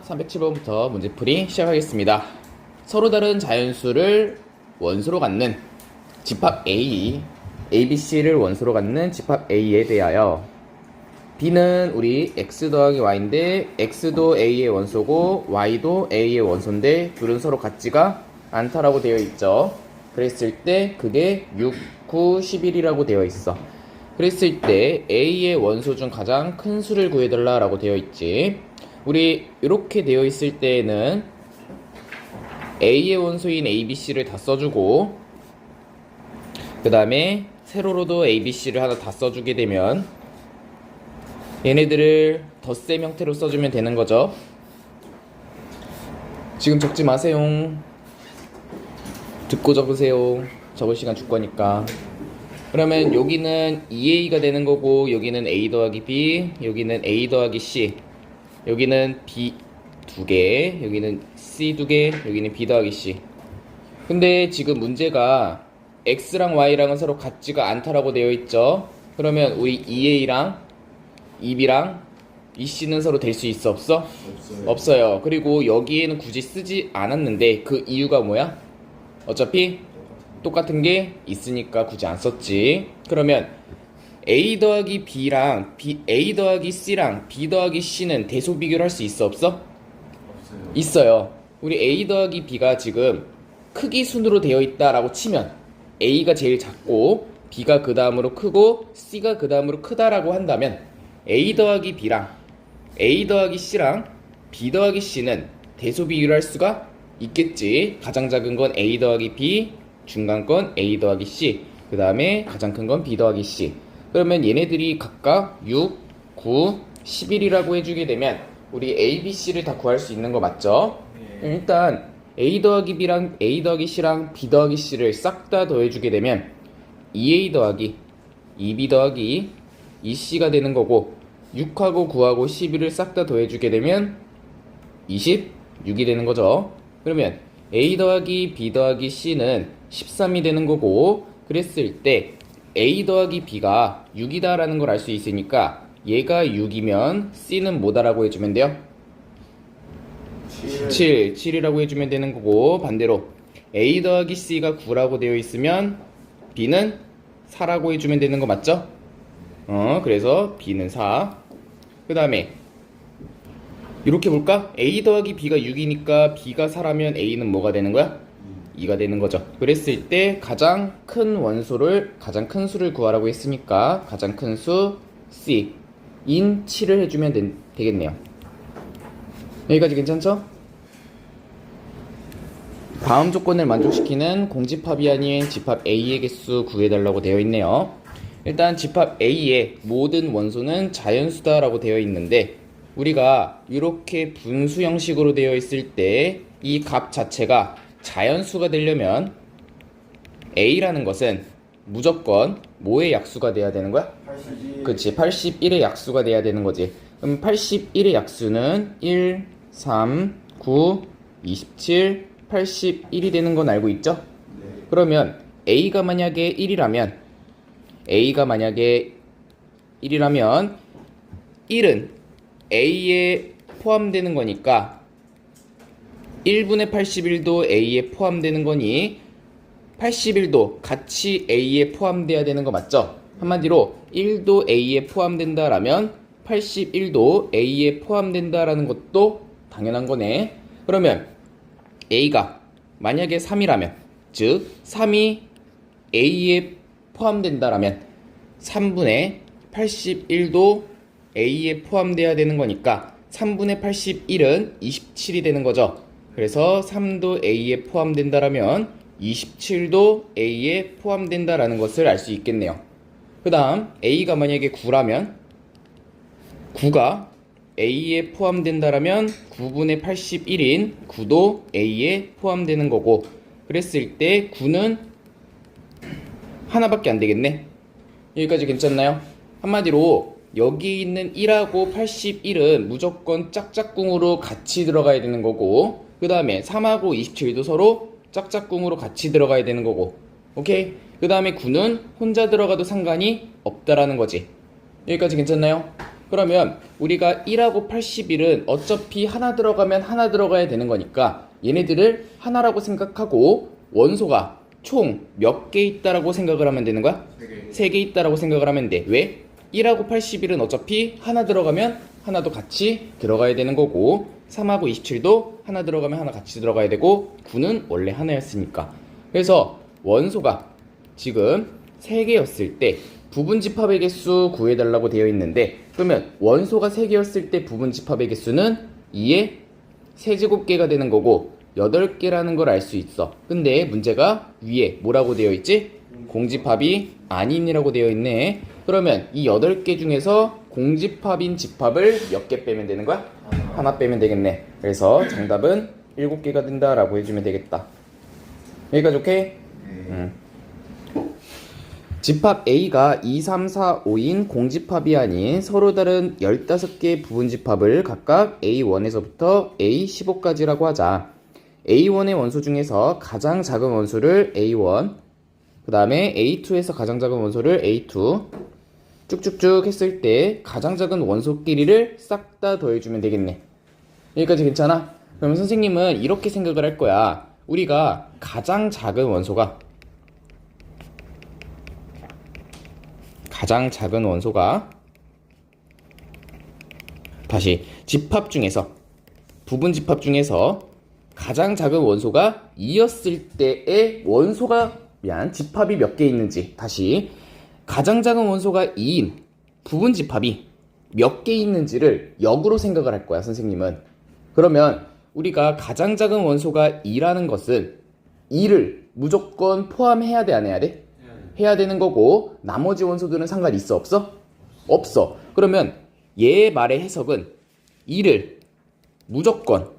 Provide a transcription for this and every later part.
307번부터 문제풀이 시작하겠습니다. 서로 다른 자연수를 원소로 갖는 집합 A, ABC를 원소로 갖는 집합 A에 대하여 B는 우리 X 더하기 Y인데 X도 A의 원소고 Y도 A의 원소인데 둘은 서로 같지가 않다라고 되어 있죠. 그랬을 때 그게 6, 9, 11이라고 되어 있어. 그랬을 때 A의 원소 중 가장 큰 수를 구해달라고 되어 있지. 우리 이렇게 되어 있을 때에는 A의 원소인 ABC를 다 써주고 그 다음에 세로로도 ABC를 하나 다 써주게 되면 얘네들을 덧셈 형태로 써주면 되는 거죠. 지금 적지 마세요. 듣고 적으세요. 적을 시간 줄 거니까. 그러면 여기는 2A가 되는 거고 여기는 A 더하기 B, 여기는 A 더하기 C, 여기는 B 2개, 여기는 C 2개, 여기는 B 더하기 C. 근데 지금 문제가 X랑 Y랑은 서로 같지가 않다라고 되어 있죠. 그러면 우리 2A랑 2B랑 2C는 서로 될 수 있어 없어? 없어요. 그리고 여기에는 굳이 쓰지 않았는데 그 이유가 뭐야? 어차피 똑같은 게 있으니까 굳이 안 썼지. 그러면 A 더하기 B랑 A 더하기 C랑 B 더하기 C는 대소 비교를 할 수 있어 없어? 없어요. 있어요. 우리 A 더하기 B가 지금 크기 순으로 되어 있다라고 치면 A가 제일 작고 B가 그 다음으로 크고 C가 그 다음으로 크다라고 한다면 A 더하기 B랑 A 더하기 C랑 B 더하기 C는 대소 비교를 할 수가 있겠지. 가장 작은 건 A 더하기 B, 중간 건 A 더하기 C, 그 다음에 가장 큰 건 B 더하기 C. 그러면 얘네들이 각각 6, 9, 11이라고 해주게 되면 우리 A, B, C를 다 구할 수 있는 거 맞죠? 네. 일단 A 더하기 B랑 A 더하기 C랑 B 더하기 C를 싹 다 더해주게 되면 2A 더하기 2B 더하기 2C가 되는 거고 6하고 9하고 11을 싹 다 더해주게 되면 26이 되는 거죠. 그러면 A 더하기 B 더하기 C는 13이 되는 거고 그랬을 때 A 더하기 B가 6이다 라는 걸 알 수 있으니까 얘가 6이면 C는 뭐다라고 해주면 돼요? 7이라고 해주면 되는 거고 반대로 A 더하기 C가 9라고 되어 있으면 B는 4라고 해주면 되는 거 맞죠? 그래서 B는 4. 그 다음에 이렇게 볼까? A 더하기 B가 6이니까 B가 4라면 A는 뭐가 되는 거야? 2가 되는 거죠. 그랬을 때 가장 큰 원소를, 가장 큰 수를 구하라고 했으니까 가장 큰 수 C 인 7을 해주면 되겠네요. 여기까지 괜찮죠? 다음 조건을 만족시키는 공집합이 아닌 집합 A의 개수 구해달라고 되어 있네요. 일단 집합 A의 모든 원소는 자연수다라고 되어 있는데 우리가 이렇게 분수 형식으로 되어 있을 때 이 값 자체가 자연수가 되려면 A라는 것은 무조건 뭐의 약수가 돼야 되는 거야? 81. 그치, 81의 약수가 돼야 되는 거지. 그럼 81의 약수는 1, 3, 9, 27, 81이 되는 건 알고 있죠? 네. 그러면 A가 만약에 1이라면 1은 A에 포함되는 거니까 1분의 81도 A에 포함되는 거니 81도 같이 A에 포함돼야 되는 거 맞죠? 한마디로 1도 A에 포함된다라면 81도 A에 포함된다라는 것도 당연한 거네. 그러면 A가 만약에 3이라면 즉 3이 A에 포함된다라면 3분의 81도 A에 포함돼야 되는 거니까 3분의 81은 27이 되는 거죠. 그래서 3도 A에 포함된다라면 27도 A에 포함된다라는 것을 알 수 있겠네요. 그 다음 A가 만약에 9라면 9가 A에 포함된다라면 9분의 81인 9도 A에 포함되는 거고 그랬을 때 9는 하나밖에 안 되겠네. 여기까지 괜찮나요? 한마디로 여기 있는 1하고 81은 무조건 짝짝꿍으로 같이 들어가야 되는 거고 그 다음에 3하고 27도 서로 짝짝꿍으로 같이 들어가야 되는 거고 오케이? 그 다음에 9는 혼자 들어가도 상관이 없다라는 거지. 여기까지 괜찮나요? 그러면 우리가 1하고 81은 어차피 하나 들어가면 하나 들어가야 되는 거니까 얘네들을 하나라고 생각하고 원소가 총 몇 개 있다라고 생각을 하면 되는 거야? 3개 있다라고 생각을 하면 돼. 왜? 1하고 81은 어차피 하나 들어가면 하나도 같이 들어가야 되는 거고 3하고 27도 하나 들어가면 하나 같이 들어가야 되고 9는 원래 하나였으니까. 그래서 원소가 지금 3개였을 때 부분집합의 개수 구해달라고 되어 있는데, 그러면 원소가 3개였을 때 부분집합의 개수는 2의 세제곱계가 되는 거고 8개라는 걸 알 수 있어. 근데 문제가 위에 뭐라고 되어 있지? 공집합이 아닌이라고 되어 있네. 그러면 이 8개 중에서 공집합인 집합을 몇 개 빼면 되는 거야? 하나 빼면 되겠네. 그래서 정답은 7개가 된다라고 해주면 되겠다. 여기까지 오케이? 집합 A가 2, 3, 4, 5인 공집합이 아닌 서로 다른 15개의 부분집합을 각각 A1에서부터 A15까지라고 하자. A1의 원소 중에서 가장 작은 원소를 A1, 그 다음에 A2에서 가장 작은 원소를 A2 쭉쭉쭉 했을 때 가장 작은 원소끼리를 싹 다 더해주면 되겠네. 여기까지 괜찮아? 그러면 선생님은 이렇게 생각을 할 거야. 우리가 가장 작은 원소가 다시 집합 중에서 부분 집합 중에서 가장 작은 원소가 2였을 때의 집합이 몇 개 있는지, 다시 가장 작은 원소가 2인 부분 집합이 몇 개 있는지를 역으로 생각을 할 거야, 선생님은. 그러면 우리가 가장 작은 원소가 2라는 것은 2를 무조건 포함해야 돼, 안 해야 돼? 해야 되는 거고 나머지 원소들은 상관 있어, 없어? 없어. 그러면 얘의 말의 해석은 2를 무조건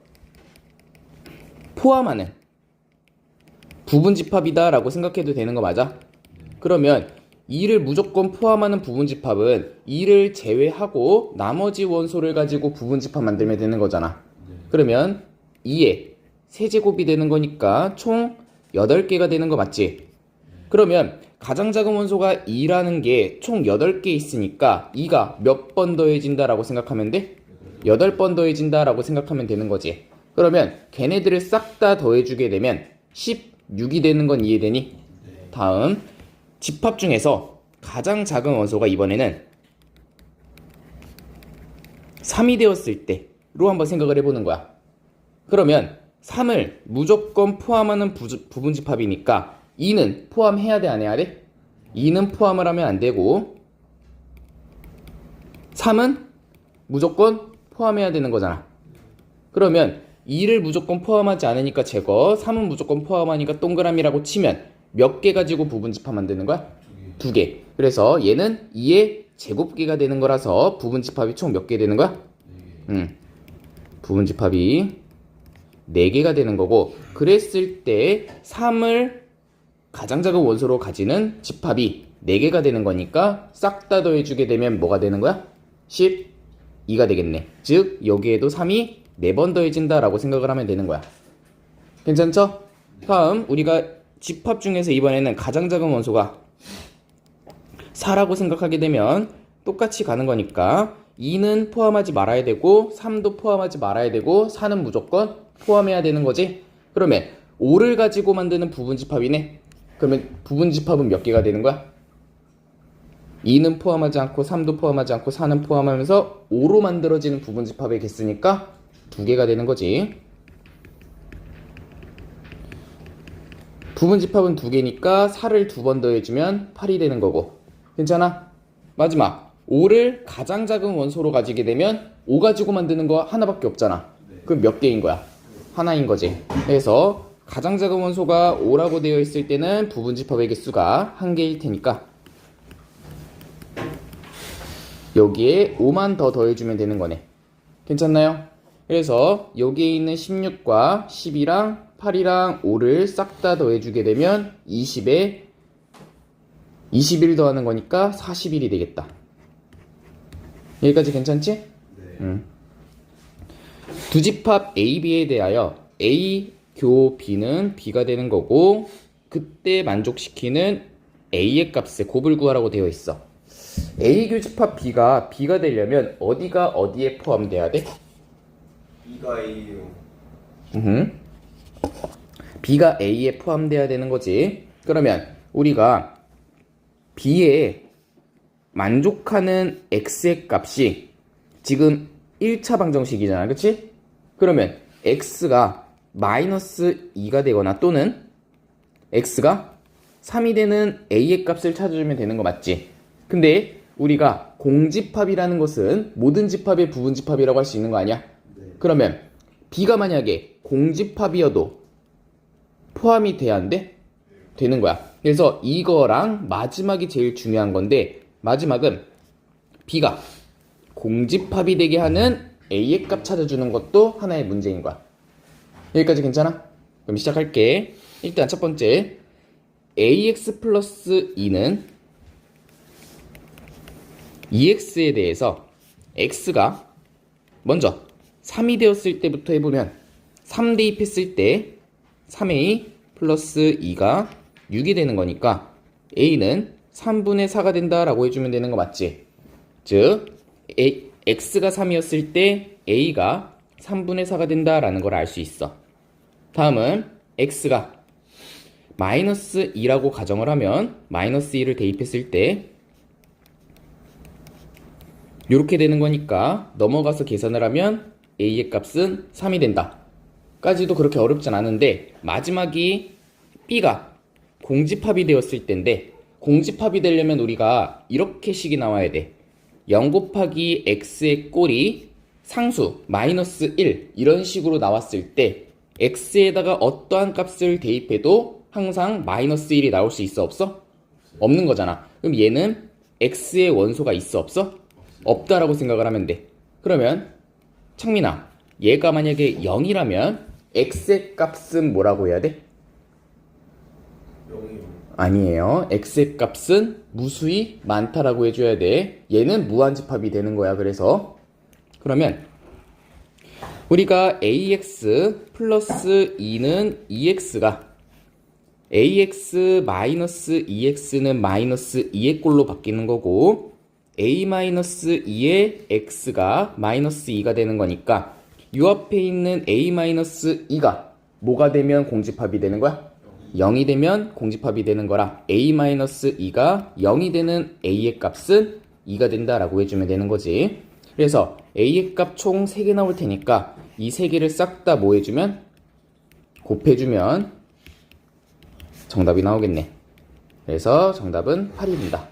포함하는 부분집합이다 라고 생각해도 되는 거 맞아? 그러면 2를 무조건 포함하는 부분집합은 2를 제외하고 나머지 원소를 가지고 부분집합 만들면 되는 거잖아. 그러면 2의 세제곱이 되는 거니까 총 8개가 되는 거 맞지? 그러면 가장 작은 원소가 2라는 게 총 8개 있으니까 2가 몇 번 더해진다 라고 생각하면 돼? 8번 더해진다 라고 생각하면 되는 거지. 그러면 걔네들을 싹 다 더해주게 되면 16이 되는 건 이해되니? 다음 집합 중에서 가장 작은 원소가 이번에는 3이 되었을 때로 한번 생각을 해보는 거야. 그러면 3을 무조건 포함하는 부분집합이니까 2는 포함해야 돼, 안 해야 돼? 2는 포함을 하면 안 되고 3은 무조건 포함해야 되는 거잖아. 그러면 2를 무조건 포함하지 않으니까 제거, 3은 무조건 포함하니까 동그라미라고 치면 몇 개 가지고 부분집합 만드는 거야? 2개. 그래서 얘는 2의 제곱계가 되는 거라서 부분집합이 총 몇 개 되는 거야? 부분집합이 4개가 되는 거고, 그랬을 때 3을 가장 작은 원소로 가지는 집합이 4개가 되는 거니까 싹 다 더해주게 되면 뭐가 되는 거야? 12가 되겠네. 즉 여기에도 3이 4번 더해진다 라고 생각을 하면 되는 거야. 괜찮죠? 다음 우리가 집합 중에서 이번에는 가장 작은 원소가 4라고 생각하게 되면 똑같이 가는 거니까 2는 포함하지 말아야 되고 3도 포함하지 말아야 되고 4는 무조건 포함해야 되는 거지. 그러면 5를 가지고 만드는 부분집합이네. 그러면 부분집합은 몇 개가 되는 거야? 2는 포함하지 않고 3도 포함하지 않고 4는 포함하면서 5로 만들어지는 부분집합의 개수니까 2개가 되는 거지. 부분집합은 2개니까 4를 2번 더해주면 8이 되는 거고. 괜찮아? 마지막 5를 가장 작은 원소로 가지게 되면 5 가지고 만드는 거 하나밖에 없잖아. 그럼 몇 개인 거야? 하나인 거지. 그래서 가장 작은 원소가 5라고 되어 있을 때는 부분집합의 개수가 1개일 테니까 여기에 5만 더 더해주면 되는 거네. 괜찮나요? 그래서 여기에 있는 16과 10이랑 8이랑 5를 싹 다 더해주게 되면 20에 21 더하는 거니까 41이 되겠다. 여기까지 괜찮지? 네. 두 집합 A, B에 대하여 A 교 B는 B가 되는 거고 그때 만족시키는 A의 값의 곱을 구하라고 되어 있어. A 교집합 B가 되려면 어디가 어디에 포함돼야 돼? B가 A요. B가 A에 포함돼야 되는 거지. 그러면 우리가 B에 만족하는 X의 값이 지금 1차 방정식이잖아. 그치? 그러면 X가 마이너스 2가 되거나 또는 X가 3이 되는 A의 값을 찾아주면 되는 거 맞지? 근데 우리가 공집합이라는 것은 모든 집합의 부분집합이라고 할 수 있는 거 아니야? 네. 그러면 B가 만약에 공집합이어도 포함이 돼야 안 돼? 되는 거야. 그래서 이거랑 마지막이 제일 중요한 건데 마지막은 B가 공집합이 되게 하는 A의 값 찾아주는 것도 하나의 문제인 거야. 여기까지 괜찮아? 그럼 시작할게. 일단 첫 번째 AX 플러스 2는 EX에 대해서 X가 먼저 3이 되었을 때부터 해보면 3 대입했을 때 3A 플러스 2가 6이 되는 거니까 A는 3분의 4가 된다라고 해주면 되는 거 맞지? 즉 X가 3이었을 때 A가 3분의 4가 된다라는 걸 알 수 있어. 다음은 X가 마이너스 2라고 가정을 하면 마이너스 2를 대입했을 때 이렇게 되는 거니까 넘어가서 계산을 하면 A의 값은 3이 된다 까지도 그렇게 어렵진 않은데 마지막이 B가 공집합이 되었을 때인데 공집합이 되려면 우리가 이렇게 식이 나와야 돼. 0 곱하기 X의 꼴이 상수 마이너스 1 이런 식으로 나왔을 때 X에다가 어떠한 값을 대입해도 항상 마이너스 1이 나올 수 있어 없어? 없는 거잖아. 그럼 얘는 X의 원소가 있어 없어? 없다라고 생각을 하면 돼. 그러면 창민아 얘가 만약에 0이라면 X의 값은 뭐라고 해야 돼? 0이요. 아니에요. X의 값은 무수히 많다라고 해줘야 돼. 얘는 무한집합이 되는 거야. 그래서 그러면 우리가 AX 플러스 2는 EX가 AX 마이너스 EX는 마이너스 2의 꼴로 바뀌는 거고 A 마이너스 2의 X가 마이너스 2가 되는 거니까 요 앞에 있는 A 마이너스 2가 뭐가 되면 공집합이 되는 거야? 0이 되면 공집합이 되는 거라 A 마이너스 2가 0이 되는 A의 값은 2가 된다라고 해주면 되는 거지. 그래서 A의 값 총 3개 나올 테니까 이 3개를 싹 다 뭐 해주면? 곱해주면 정답이 나오겠네. 그래서 정답은 8입니다.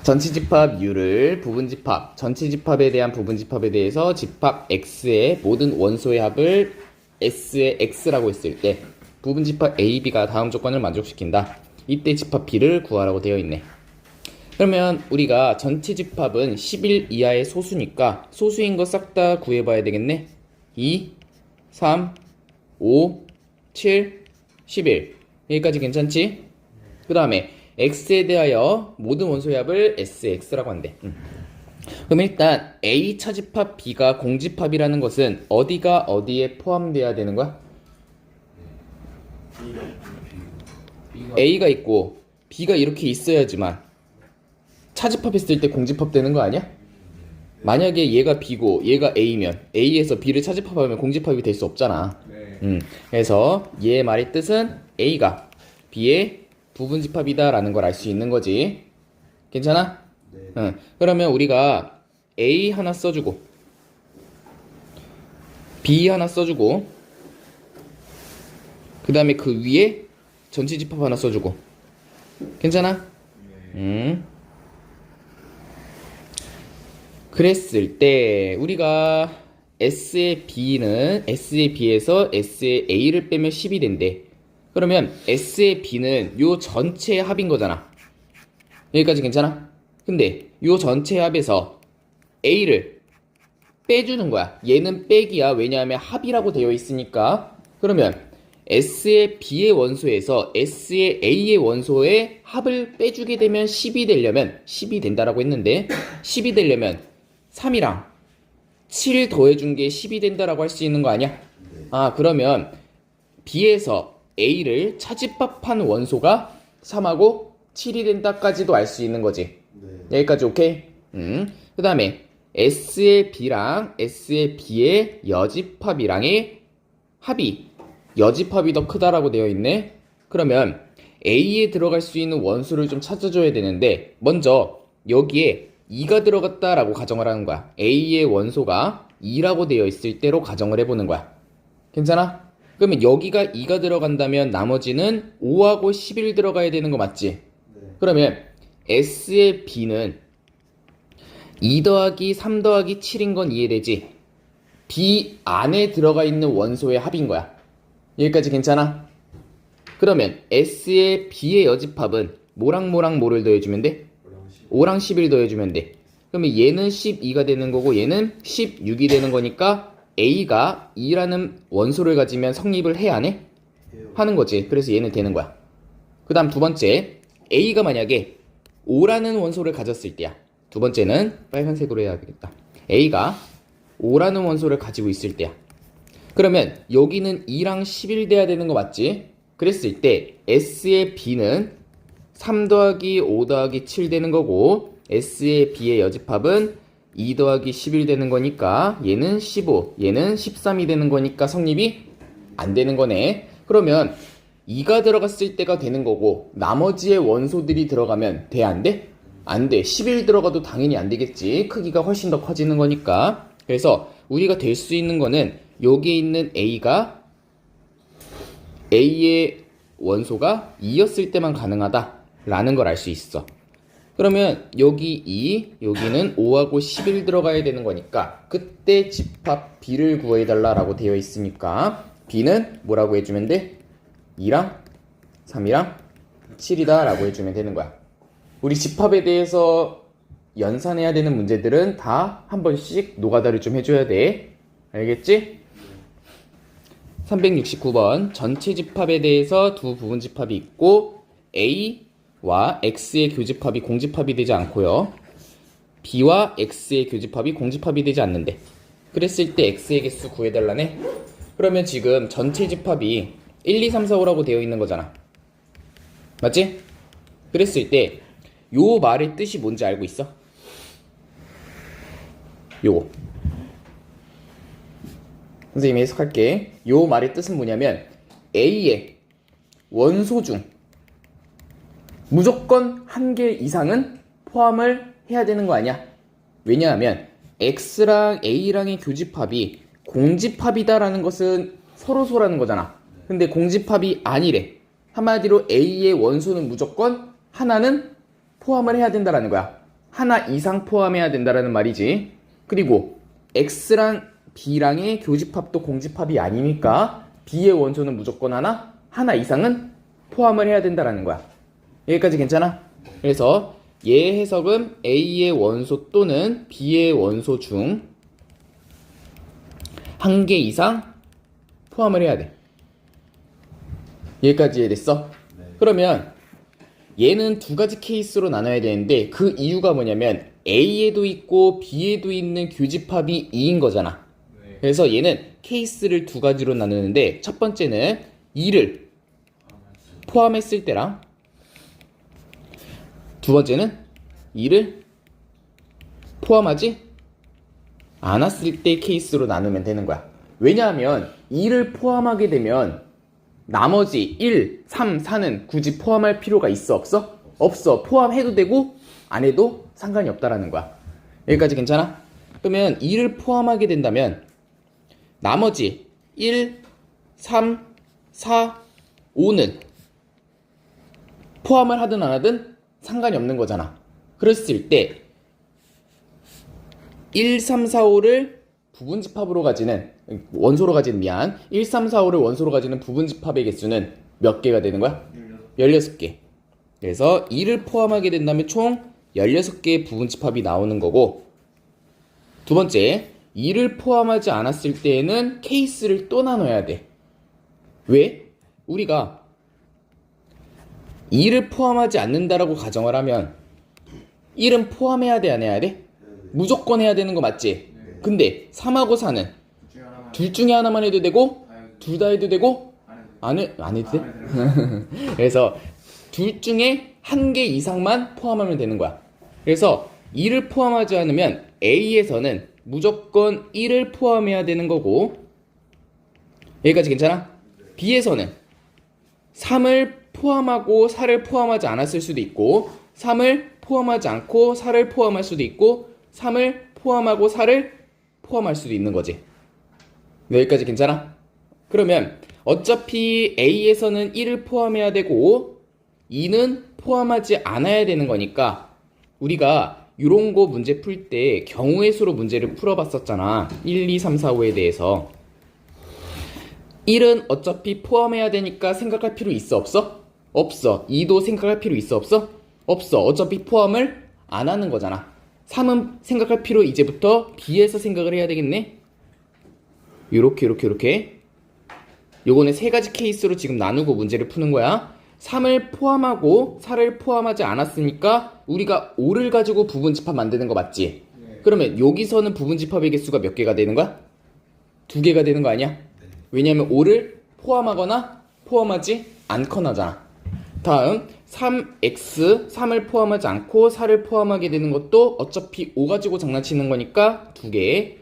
전치집합 U를 부분집합, 전치집합에 대한 부분집합에 대해서 집합 X의 모든 원소의 합을 S의 X라고 했을 때 부분집합 A, B가 다음 조건을 만족시킨다. 이때 집합 B를 구하라고 되어 있네. 그러면 우리가 전체 집합은 11 이하의 소수니까 소수인 거 싹 다 구해봐야 되겠네. 2, 3, 5, 7, 11 여기까지 괜찮지? 그 다음에 X에 대하여 모든 원소의 합을 SX라고 한대. 그럼 일단 A 차집합 B가 공집합이라는 것은 어디가 어디에 포함돼야 되는 거야? A가 있고 B가 이렇게 있어야지만 차집합했을 때 공집합 되는 거 아니야? 만약에 얘가 B고 얘가 A면 A에서 B를 차집합하면 공집합이 될 수 없잖아. 그래서 얘의 말의 뜻은 A가 B의 부분집합이다 라는 걸 알 수 있는 거지. 괜찮아? 네. 그러면 우리가 A 하나 써주고 B 하나 써주고 그 다음에 그 위에 전치집합 하나 써주고 괜찮아? 그랬을 때 우리가 S의 B에서 S의 A를 빼면 10이 된대. 그러면 S의 B는 요 전체의 합인 거잖아. 여기까지 괜찮아? 근데 요 전체의 합에서 A를 빼주는 거야. 얘는 빼기야. 왜냐하면 합이라고 되어 있으니까. 그러면 S의 B의 원소에서 S의 A의 원소의 합을 빼주게 되면 10이 되려면 10이 된다라고 했는데 10이 되려면 3이랑 7 더해준 게 10이 된다라고 할 수 있는 거 아니야? 아 그러면 B에서 A를 차집합한 원소가 3하고 7이 된다까지도 알 수 있는 거지. 네. 여기까지 오케이? 그 다음에 S의 B랑 S의 B의 여집합이랑의 합이 여집합이 더 크다라고 되어 있네. 그러면 A에 들어갈 수 있는 원소를 좀 찾아줘야 되는데 먼저 여기에 2가 들어갔다라고 가정을 하는 거야. A의 원소가 2라고 되어 있을 때로 가정을 해보는 거야. 괜찮아? 그러면 여기가 2가 들어간다면 나머지는 5하고 11 들어가야 되는 거 맞지? 네. 그러면 S의 B는 2 더하기 3 더하기 7인 건 이해되지? B 안에 들어가 있는 원소의 합인 거야. 여기까지 괜찮아? 그러면 S의 B의 여집합은 뭐랑 뭐를 더해주면 돼? 5랑 11 더해주면 돼. 그러면 얘는 12가 되는 거고 얘는 16이 되는 거니까 A가 2라는 원소를 가지면 성립을 해 안 해? 하는 거지. 그래서 얘는 되는 거야. 그 다음 두 번째, A가 만약에 5라는 원소를 가졌을 때야. 두 번째는 빨간색으로 해야 되겠다. A가 5라는 원소를 가지고 있을 때야. 그러면 여기는 2랑 11 돼야 되는 거 맞지? 그랬을 때 S의 B는 3 더하기 5 더하기 7 되는 거고 S의 B의 여집합은 2 더하기 11 되는 거니까 얘는 15, 얘는 13이 되는 거니까 성립이 안 되는 거네. 그러면 2가 들어갔을 때가 되는 거고 나머지의 원소들이 들어가면 돼, 안 돼? 안 돼. 11 들어가도 당연히 안 되겠지. 크기가 훨씬 더 커지는 거니까. 그래서 우리가 될 수 있는 거는 여기에 있는 A가 A의 원소가 2였을 때만 가능하다라는 걸 알 수 있어. 그러면 여기 2, 여기는 5하고 11 들어가야 되는 거니까 그때 집합 B를 구해달라라고 되어 있으니까 B는 뭐라고 해주면 돼? 2랑 3이랑 7이다 라고 해주면 되는 거야. 우리 집합에 대해서 연산해야 되는 문제들은 다 한 번씩 노가다를 좀 해줘야 돼. 알겠지? 369번 전체 집합에 대해서 두 부분 집합이 있고 A와 X의 교집합이 공집합이 되지 않고요. B와 X의 교집합이 공집합이 되지 않는데 그랬을 때 X의 개수 구해달라네. 그러면 지금 전체 집합이 1, 2, 3, 4, 5라고 되어 있는 거잖아. 맞지? 그랬을 때 요 말의 뜻이 뭔지 알고 있어? 요거 선생님이 해석할게. 요 말의 뜻은 뭐냐면 A의 원소 중 무조건 한 개 이상은 포함을 해야 되는 거 아니야? 왜냐하면 X랑 A랑의 교집합이 공집합이다라는 것은 서로소라는 거잖아. 근데 공집합이 아니래. 한마디로 A의 원소는 무조건 하나는 포함을 해야 된다라는 거야. 하나 이상 포함해야 된다라는 말이지. 그리고 X랑 B랑의 교집합도 공집합이 아니니까 B의 원소는 무조건 하나 이상은 포함을 해야 된다라는 거야. 여기까지 괜찮아? 그래서 얘 해석은 A의 원소 또는 B의 원소 중 한 개 이상 포함을 해야 돼. 여기까지 이해됐어? 네. 그러면 얘는 두 가지 케이스로 나눠야 되는데 그 이유가 뭐냐면 A에도 있고 B에도 있는 교집합이 2인 거잖아. 네. 그래서 얘는 케이스를 두 가지로 나누는데 첫 번째는 2를 포함했을 때랑 두 번째는 2를 포함하지 않았을 때 케이스로 나누면 되는 거야. 왜냐하면 2를 포함하게 되면 나머지 1, 3, 4는 굳이 포함할 필요가 있어? 없어? 없어. 포함해도 되고 안 해도 상관이 없다라는 거야. 여기까지 괜찮아? 그러면 2를 포함하게 된다면 나머지 1, 3, 4, 5는 포함을 하든 안 하든 상관이 없는 거잖아. 그랬을 때 1, 3, 4, 5를 부분집합으로 가지는 원소로 가지는 1, 3, 4, 5를 원소로 가지는 부분집합의 개수는 몇 개가 되는 거야? 16개. 그래서 2를 포함하게 된다면 총 16개의 부분집합이 나오는 거고 두 번째, 2를 포함하지 않았을 때에는 케이스를 또 나눠야 돼. 왜? 우리가 2를 포함하지 않는다라고 가정을 하면 1은 포함해야 돼, 안 해야 돼? 무조건 해야 되는 거 맞지? 근데 3하고 4는 둘 중에 하나만 해도 되고 둘 다 해도 되고 안 해도 돼? 그래서 둘 중에 한 개 이상만 포함하면 되는 거야. 그래서 2를 포함하지 않으면 A에서는 무조건 1을 포함해야 되는 거고, 여기까지 괜찮아? B에서는 3을 포함하고 4를 포함하지 않았을 수도 있고, 3을 포함하지 않고 4를 포함할 수도 있고, 3을 포함하고 4를 포함할 수도 있는 거지. 여기까지 괜찮아? 그러면 어차피 A에서는 1을 포함해야 되고 2는 포함하지 않아야 되는 거니까, 우리가 이런 거 문제 풀 때 경우의 수로 문제를 풀어봤었잖아. 1, 2, 3, 4, 5에 대해서. 1은 어차피 포함해야 되니까 생각할 필요 있어 없어? 없어. 2도 생각할 필요 있어 없어? 없어. 어차피 포함을 안 하는 거잖아. 3은 생각할 필요 이제부터 B에서 생각을 해야 되겠네. 요렇게 요거는 세 가지 케이스로 지금 나누고 문제를 푸는 거야. 3을 포함하고 4를 포함하지 않았으니까 우리가 5를 가지고 부분집합 만드는 거 맞지? 그러면 여기서는 부분집합의 개수가 몇 개가 되는 거야? 2개가 되는 거 아니야? 왜냐면 5를 포함하거나 포함하지 않거나잖아. 다음 3x 3을 포함하지 않고 4를 포함하게 되는 것도 어차피 5 가지고 장난치는 거니까 2개.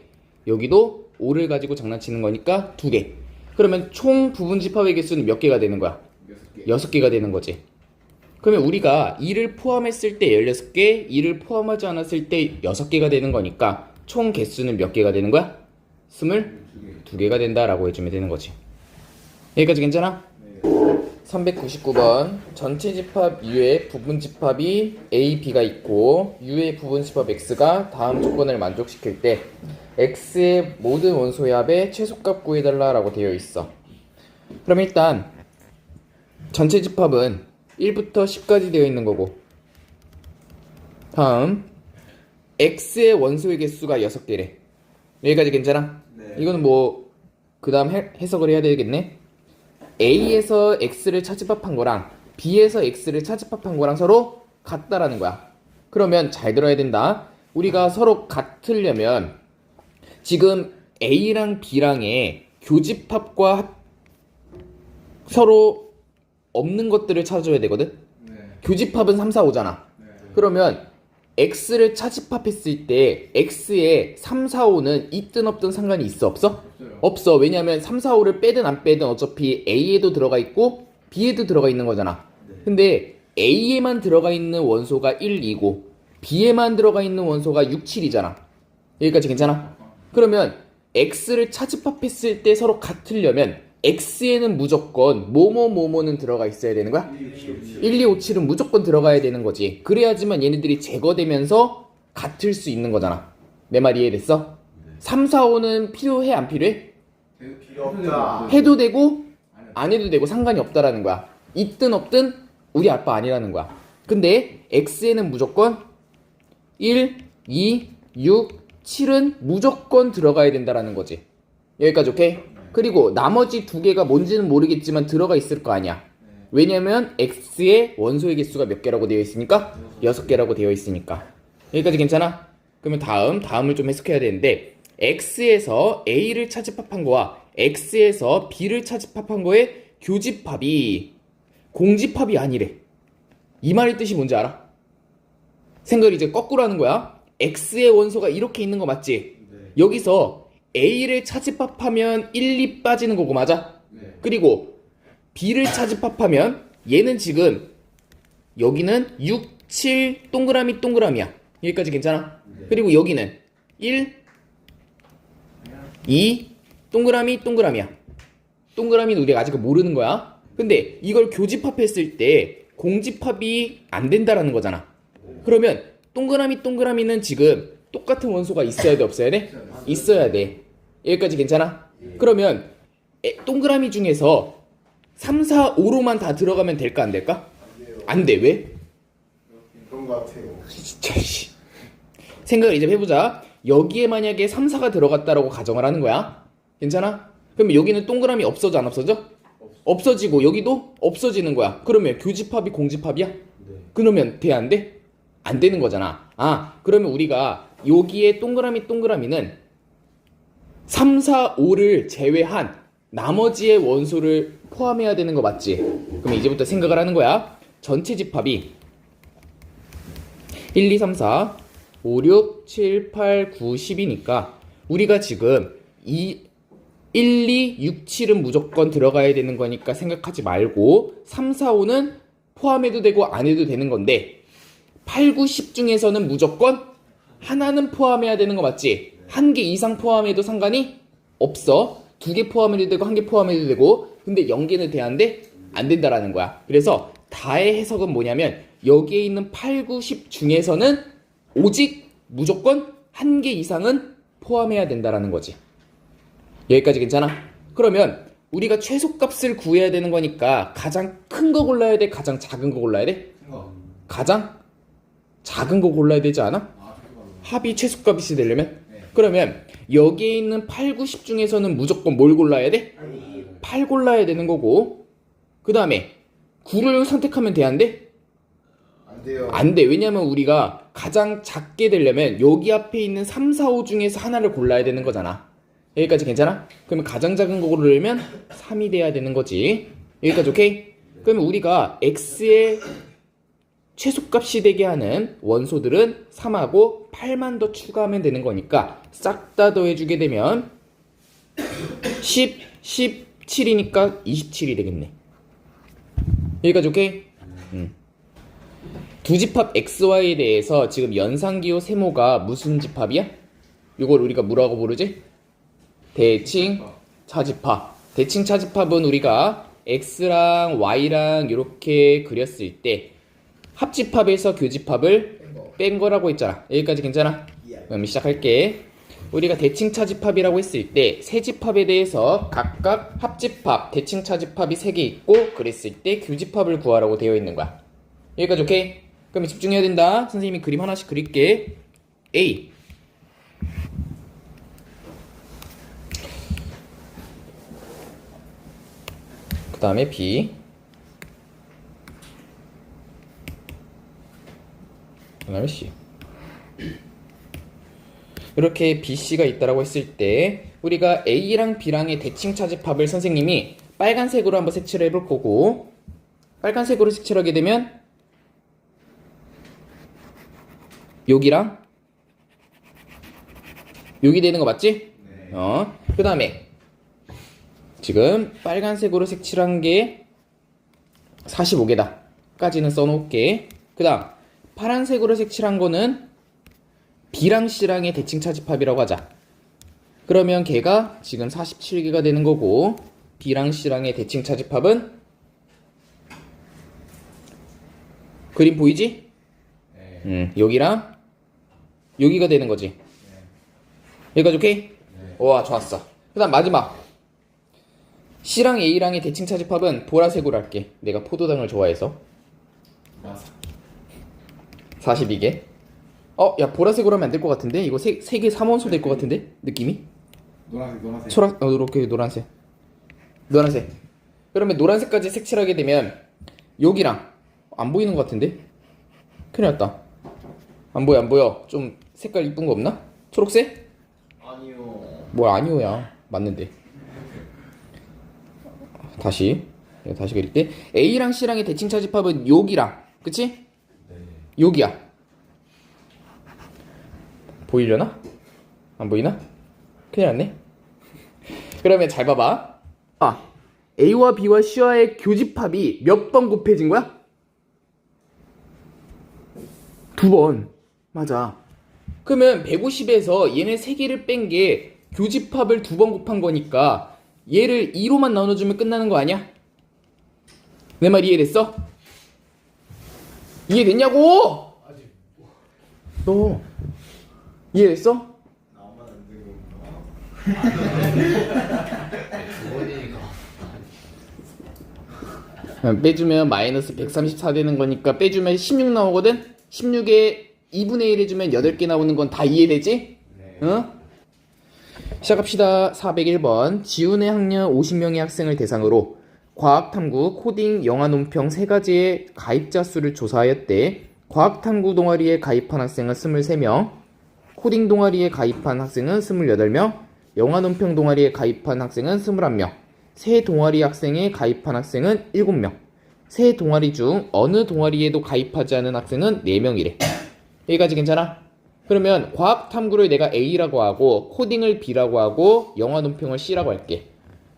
여기도 5를 가지고 장난치는 거니까 2개. 그러면 총 부분집합의 개수는 몇 개가 되는 거야? 6개가 되는 거지. 그러면 우리가 2를 포함했을 때 16개, 2를 포함하지 않았을 때 6개가 되는 거니까 총 개수는 몇 개가 되는 거야? 22개가 된다라고 해주면 되는 거지. 여기까지 괜찮아? 399번 전체 집합 U의 부분 집합이 A, B가 있고 U의 부분 집합 X가 다음 조건을 만족시킬 때 X의 모든 원소의 합의 최소값 구해달라 라고 되어 있어. 그럼 일단 전체 집합은 1부터 10까지 되어 있는 거고, 다음 X의 원소의 개수가 6개래. 여기까지 괜찮아? 네. 이거는 뭐 그 다음 해석을 해야 되겠네. A에서 X를 차집합한 거랑 B에서 X를 차집합한 거랑 서로 같다라는 거야. 그러면 잘 들어야 된다. 우리가 서로 같으려면 지금 A랑 B랑의 교집합과 서로 없는 것들을 찾아줘야 되거든. 교집합은 3, 4, 5잖아. 그러면 X를 차집합했을 때 X에 3, 4, 5는 있든 없든 상관이 있어 없어? 없어. 왜냐면 3, 4, 5를 빼든 안 빼든 어차피 A에도 들어가 있고 B에도 들어가 있는 거잖아. 근데 A에만 들어가 있는 원소가 1, 2고 B에만 들어가 있는 원소가 6, 7이잖아. 여기까지 괜찮아? 그러면 X를 차집합했을 때 서로 같으려면 X에는 무조건 뭐뭐뭐뭐는 들어가 있어야 되는 거야? 1, 2, 5, 7은 무조건 들어가야 되는 거지. 그래야지만 얘네들이 제거되면서 같을 수 있는 거잖아. 내 말 이해됐어? 3, 4, 5는 필요해 안 필요해? 필요 없다. 해도 되고 안 해도 되고 상관이 없다라는 거야. 있든 없든 우리 아빠 아니라는 거야. 근데 X에는 무조건 1, 2, 6, 7은 무조건 들어가야 된다라는 거지. 여기까지 오케이? 그리고 나머지 2개가 뭔지는 모르겠지만 들어가 있을 거 아니야. 왜냐면 X의 원소의 개수가 몇 개라고 되어 있으니까? 6개라고 되어 있으니까. 여기까지 괜찮아? 그러면 다음을 좀 해석해야 되는데, X에서 A를 차집합한 거와 X에서 B를 차집합한 거의 교집합이 공집합이 아니래. 이 말의 뜻이 뭔지 알아? 생각을 이제 거꾸로 하는 거야. X의 원소가 이렇게 있는 거 맞지? 여기서 A를 차집합하면 1, 2 빠지는 거고 맞아? 그리고 B를 차집합하면 얘는 지금 여기는 6, 7 동그라미 동그라미야. 여기까지 괜찮아? 그리고 여기는 1, 2 동그라미 동그라미야. 동그라미는 우리가 아직 모르는 거야. 근데 이걸 교집합했을 때 공집합이 안 된다라는 거잖아. 그러면 동그라미 동그라미는 지금 똑같은 원소가 있어야 돼 없어야 돼? 있어야 돼. 여기까지 괜찮아? 그러면 동그라미 중에서 3, 4, 5로만 다 들어가면 될까 안 될까? 안 돼. 왜? 그런 거 같아요. 진짜 씨. 생각을 이제 해보자. 여기에 만약에 3, 4가 들어갔다라고 가정을 하는 거야. 괜찮아? 그러면 여기는 동그라미 없어져 안 없어져? 없어지고 여기도 없어지는 거야. 그러면 교집합이 공집합이야? 그러면 돼 안 돼? 안 되는 거잖아. 아, 그러면 우리가 여기에 동그라미 동그라미는 3, 4, 5를 제외한 나머지의 원소를 포함해야 되는 거 맞지? 그럼 이제부터 생각을 하는 거야. 전체 집합이 1, 2, 3, 4, 5, 6, 7, 8, 9, 10이니까 우리가 지금 1, 2, 6, 7은 무조건 들어가야 되는 거니까 생각하지 말고 3, 4, 5는 포함해도 되고 안 해도 되는 건데 8, 9, 10 중에서는 무조건 하나는 포함해야 되는 거 맞지? 한 개 이상 포함해도 상관이 없어. 2개 포함해도 되고 1개 포함해도 되고 근데 0개는 돼야하는데 안 된다라는 거야. 그래서 다의 해석은 뭐냐면 여기에 있는 8, 9, 10 중에서는 오직 무조건 1개 이상은 포함해야 된다라는 거지. 여기까지 괜찮아? 그러면 우리가 최소값을 구해야 되는 거니까 가장 큰 거 골라야 돼? 가장 작은 거 골라야 돼? 가장 작은 거 골라야 되지 않아? 합이 최소값이 되려면? 그러면 여기에 있는 8, 9, 10 중에서는 무조건 뭘 골라야 돼? 8 골라야 되는 거고 그 다음에 9를 선택하면 돼? 안 돼? 안 돼요. 안 돼. 왜냐면 우리가 가장 작게 되려면 여기 앞에 있는 3, 4, 5 중에서 하나를 골라야 되는 거잖아. 여기까지 괜찮아? 그러면 가장 작은 거 고르려면 3이 돼야 되는 거지. 여기까지 오케이? 그러면 우리가 x의 최소값이 되게 하는 원소들은 3하고 8만 더 추가하면 되는 거니까 싹 다 더해주게 되면 10, 17이니까 27이 되겠네. 여기까지 오케이? 두 집합 XY에 대해서 지금 연산기호 세모가 무슨 집합이야? 이걸 우리가 뭐라고 부르지? 대칭 차집합. 대칭 차집합은 우리가 X랑 Y랑 이렇게 그렸을 때 합집합에서 교집합을 뺀 거라고 했잖아. 여기까지 괜찮아? 그럼 시작할게. 우리가 대칭 차집합이라고 했을 때 세 집합에 대해서 각각 합집합, 대칭 차집합이 3개 있고 그랬을 때 교집합을 구하라고 되어 있는 거야. 여기까지 오케이? 그럼 집중해야 된다. 선생님이 그림 하나씩 그릴게. A 그 다음에 B 그 다음에 C 이렇게 BC가 있다라고 했을 때 우리가 A랑 B랑의 대칭 차집합을 선생님이 빨간색으로 한번 색칠을 해볼 거고 빨간색으로 색칠하게 되면 여기랑 여기 되는 거 맞지? 네. 그 다음에 지금 빨간색으로 색칠한 게 45개다 까지는 써놓을게. 그 다음 파란색으로 색칠한 거는 B랑 C랑의 대칭 차집합이라고 하자. 그러면 걔가 지금 47개가 되는 거고 B랑 C랑의 대칭 차집합은 그림 보이지? 여기랑 여기가 되는 거지. 여기까지 오케이? 네. 와 좋았어. 그 다음 마지막 C랑 A랑의 대칭 차집합은 보라색으로 할게. 내가 포도당을 좋아해서 42개. 야 보라색으로 하면 안 될 것 같은데? 이거 3개 3원소 될 것 같은데? 느낌이? 노란색 이렇게 노란색 그러면 노란색까지 색칠하게 되면 여기랑 안 보이는 것 같은데? 큰일 났다. 안 보여. 좀 색깔 이쁜 거 없나? 초록색? 아니요. 뭘 아니오야. 맞는데. 다시 그릴게. A랑 C랑의 대칭 차집합은 여기랑 그치? 네. 여기야. 보이려나? 안 보이나? 큰일 났네. 그러면 잘 봐봐. A와 B와 C와의 교집합이 몇 번 곱해진 거야? 2번. 맞아. 그러면 150에서 얘네 3개를 뺀 게 교집합을 2번 곱한 거니까 얘를 2로만 나눠주면 끝나는 거 아니야? 내 말 이해됐어? 이해됐냐고? 너 이해됐어? 나만 안 되고. 빼주면 마이너스 134 되는 거니까 빼주면 16 나오거든? 16에 2분의 1 해주면 8개 나오는 건 다 이해되지? 네. 응? 시작합시다. 401번. 지훈의 학년 50명의 학생을 대상으로 과학탐구, 코딩, 영화 논평 3가지의 가입자 수를 조사하였대. 과학탐구 동아리에 가입한 학생은 23명, 코딩 동아리에 가입한 학생은 28명, 영화 논평 동아리에 가입한 학생은 21명, 세 동아리 학생에 가입한 학생은 7명, 세 동아리 중 어느 동아리에도 가입하지 않은 학생은 4명이래. 여기까지 괜찮아? 그러면 과학 탐구를 내가 A라고 하고 코딩을 B라고 하고 영화 논평을 C라고 할게.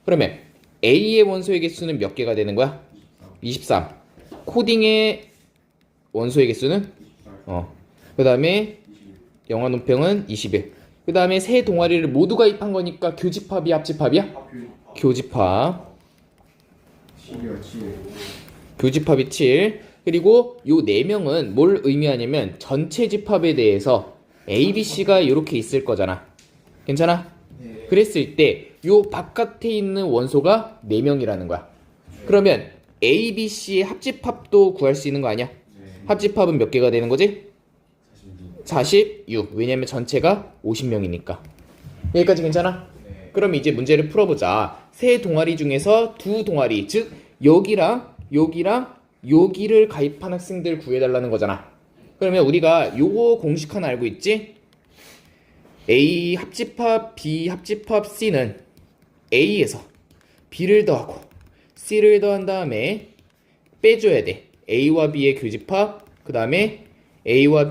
그러면 A의 원소의 개수는 몇 개가 되는 거야? 23. 코딩의 원소의 개수는? 그 다음에 영화 논평은 21. 그 다음에 세 동아리를 모두 가입한 거니까 교집합이 합집합이야? 교집합. 7이요 7. 교집합이 7. 그리고 요 4명은 뭘 의미하냐면 전체 집합에 대해서 A, B, C가 이렇게 있을 거잖아. 괜찮아? 네. 그랬을 때 요 바깥에 있는 원소가 4명이라는 거야. 그러면 A, B, C의 합집합도 구할 수 있는 거 아니야? 네. 합집합은 몇 개가 되는 거지? 46. 46. 왜냐면 전체가 50명이니까. 여기까지 괜찮아? 네. 그럼 이제 문제를 풀어보자. 세 동아리 중에서 두 동아리, 즉 여기랑 여기랑 여기를 가입한 학생들 구해달라는 거잖아. 그러면 우리가 요거 공식 하나 알고 있지? A 합집합, B 합집합 C는 A에서 B를 더하고 C를 더한 다음에 빼줘야 돼. A와 B의 교집합, 그 다음에 A와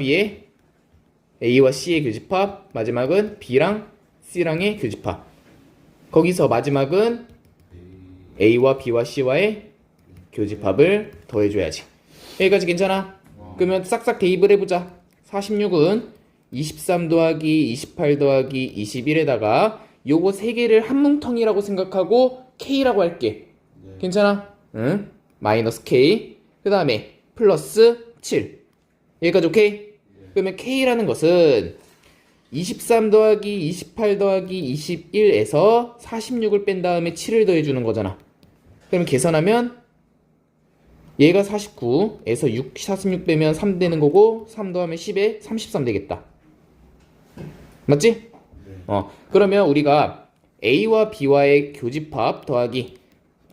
C의 교집합, 마지막은 B랑 C랑의 교집합. 거기서 마지막은 A와 B와 C와의 교집합을 더해줘야지. 여기까지 괜찮아? 그러면 싹싹 대입을 해보자. 46은 23 더하기 28 더하기 21에다가 요거 3개를 한 뭉텅이라고 생각하고 K라고 할게. 괜찮아? 응? 마이너스 K. 그 다음에 플러스 7. 여기까지 오케이? 그러면 K라는 것은 23 더하기 28 더하기 21에서 46을 뺀 다음에 7을 더해주는 거잖아. 그러면 계산하면 얘가 49에서 46 빼면 3 되는 거고 3 더하면 10에 33 되겠다. 맞지? 그러면 우리가 A와 B와의 교집합 더하기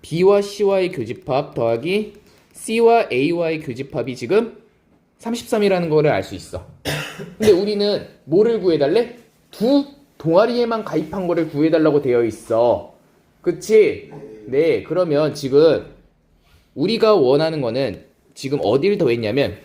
B와 C와의 교집합 더하기 C와 A와의 교집합이 지금 33이라는 거를 알 수 있어. 근데 우리는 뭐를 구해달래? 두 동아리에만 가입한 거를 구해달라고 되어 있어. 그치? 네, 그러면 지금 우리가 원하는 거는 지금 어디를 더했냐면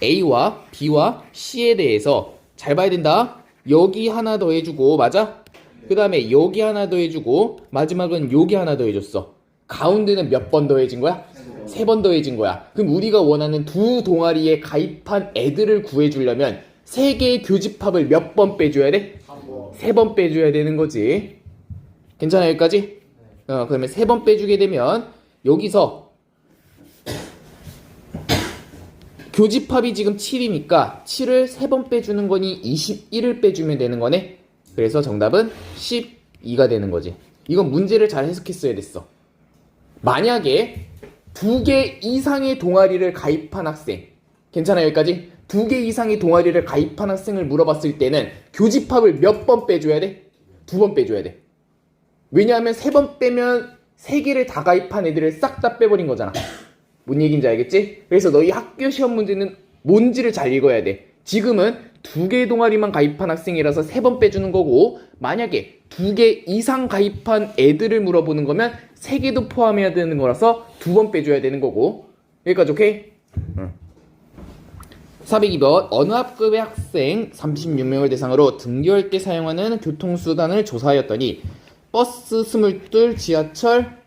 A와 B와 C에 대해서 잘 봐야 된다. 여기 하나 더해주고, 맞아? 그 다음에 여기 하나 더해주고, 마지막은 여기 하나 더해줬어. 가운데는 몇 번 더해진 거야? 3번 더해진 거야. 그럼 우리가 원하는 두 동아리에 가입한 애들을 구해주려면 3개의 교집합을 몇 번 빼줘야 돼? 3번 빼줘야 되는 거지. 괜찮아, 여기까지? 그러면 3번 빼주게 되면 여기서 교집합이 지금 7이니까 7을 3번 빼주는 거니 21을 빼주면 되는 거네. 그래서 정답은 12가 되는 거지. 이건 문제를 잘 해석했어야 됐어. 만약에 2개 이상의 동아리를 가입한 학생, 괜찮아 여기까지? 2개 이상의 동아리를 가입한 학생을 물어봤을 때는 교집합을 몇 번 빼줘야 돼? 2번 빼줘야 돼. 왜냐하면 3번 빼면 3개를 다 가입한 애들을 싹 다 빼버린 거잖아. 뭔 얘기인지 알겠지? 그래서 너희 학교 시험 문제는 뭔지를 잘 읽어야 돼. 지금은 2개 동아리만 가입한 학생이라서 3번 빼주는 거고, 만약에 2개 이상 가입한 애들을 물어보는 거면 3개도 포함해야 되는 거라서 2번 빼줘야 되는 거고. 여기까지 오케이? 402번 어느 학급의 학생 36명을 대상으로 등교할 때 사용하는 교통수단을 조사하였더니 버스 22, 지하철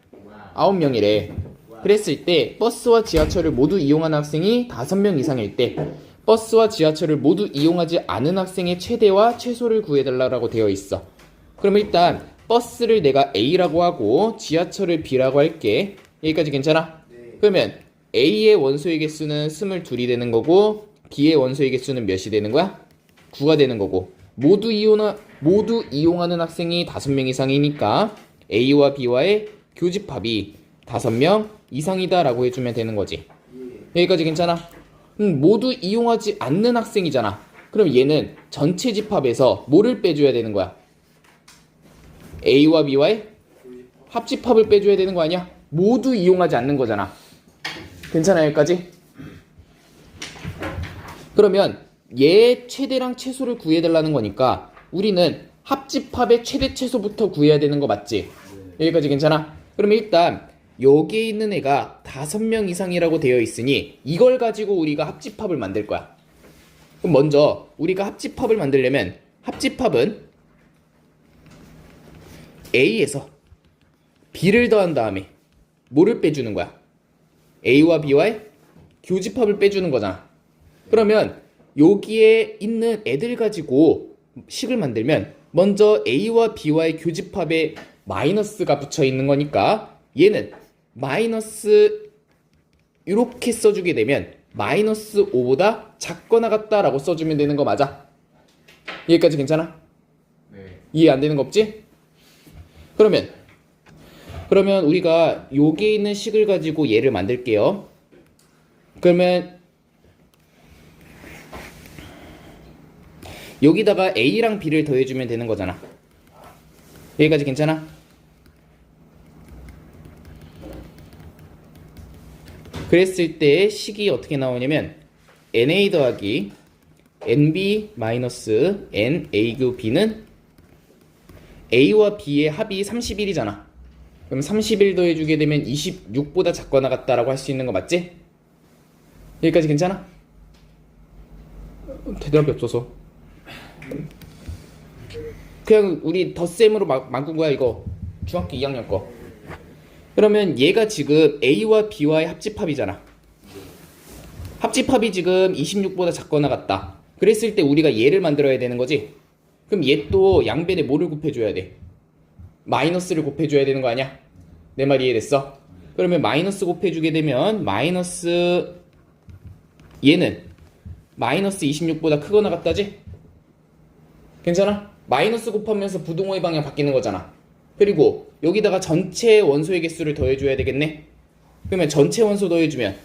9명이래. 그랬을 때 버스와 지하철을 모두 이용하는 학생이 5명 이상일 때 버스와 지하철을 모두 이용하지 않은 학생의 최대와 최소를 구해달라고 되어 있어. 그럼 일단 버스를 내가 A라고 하고 지하철을 B라고 할게. 여기까지 괜찮아? 그러면 A의 원소의 개수는 22이 되는 거고 B의 원소의 개수는 몇이 되는 거야? 9가 되는 거고 모두 이용하는 학생이 5명 이상이니까 A와 B와의 교집합이 5명 이상이다 라고 해주면 되는 거지. 여기까지 괜찮아? 모두 이용하지 않는 학생이잖아. 그럼 얘는 전체 집합에서 뭐를 빼줘야 되는 거야? A와 B와의 합집합을 빼줘야 되는 거 아니야? 모두 이용하지 않는 거잖아. 괜찮아 여기까지? 그러면 얘의 최대랑 최소를 구해달라는 거니까 우리는 합집합의 최대 최소부터 구해야 되는 거 맞지? 여기까지 괜찮아? 그러면 일단 여기에 있는 애가 5명 이상이라고 되어 있으니 이걸 가지고 우리가 합집합을 만들 거야. 그럼 먼저 우리가 합집합을 만들려면 합집합은 A에서 B를 더한 다음에 뭐를 빼주는 거야? A와 B와의 교집합을 빼주는 거잖아. 그러면 여기에 있는 애들 가지고 식을 만들면 먼저 A와 B와의 교집합에 마이너스가 붙여 있는 거니까 얘는 마이너스 이렇게 써주게 되면 마이너스 5보다 작거나 같다라고 써주면 되는 거 맞아? 여기까지 괜찮아? 네. 이해 안 되는 거 없지? 그러면 우리가 여기에 있는 식을 가지고 얘를 만들게요. 그러면 여기다가 A랑 B를 더해주면 되는 거잖아. 여기까지 괜찮아? 그랬을 때 식이 어떻게 나오냐면 NA 더하기 NB 마이너스 NA B는 A와 B의 합이 31이잖아. 그럼 31 더해주게 되면 26보다 작거나 같다라고 할 수 있는 거 맞지? 여기까지 괜찮아? 대답이 없어서. 그냥 우리 덧셈으로 만든 거야 이거. 중학교 2학년 거. 그러면 얘가 지금 A와 B와의 합집합이잖아. 합집합이 지금 26보다 작거나 같다. 그랬을 때 우리가 얘를 만들어야 되는 거지. 그럼 얘 또 양변에 뭐를 곱해줘야 돼? 마이너스를 곱해줘야 되는 거 아니야? 내 말 이해됐어? 그러면 마이너스 곱해주게 되면 마이너스 얘는 마이너스 26보다 크거나 같다지? 괜찮아? 마이너스 곱하면서 부동호의 방향 바뀌는 거잖아. 그리고 여기다가 전체 원소의 개수를 더해줘야 되겠네? 그러면 전체 원소 더해주면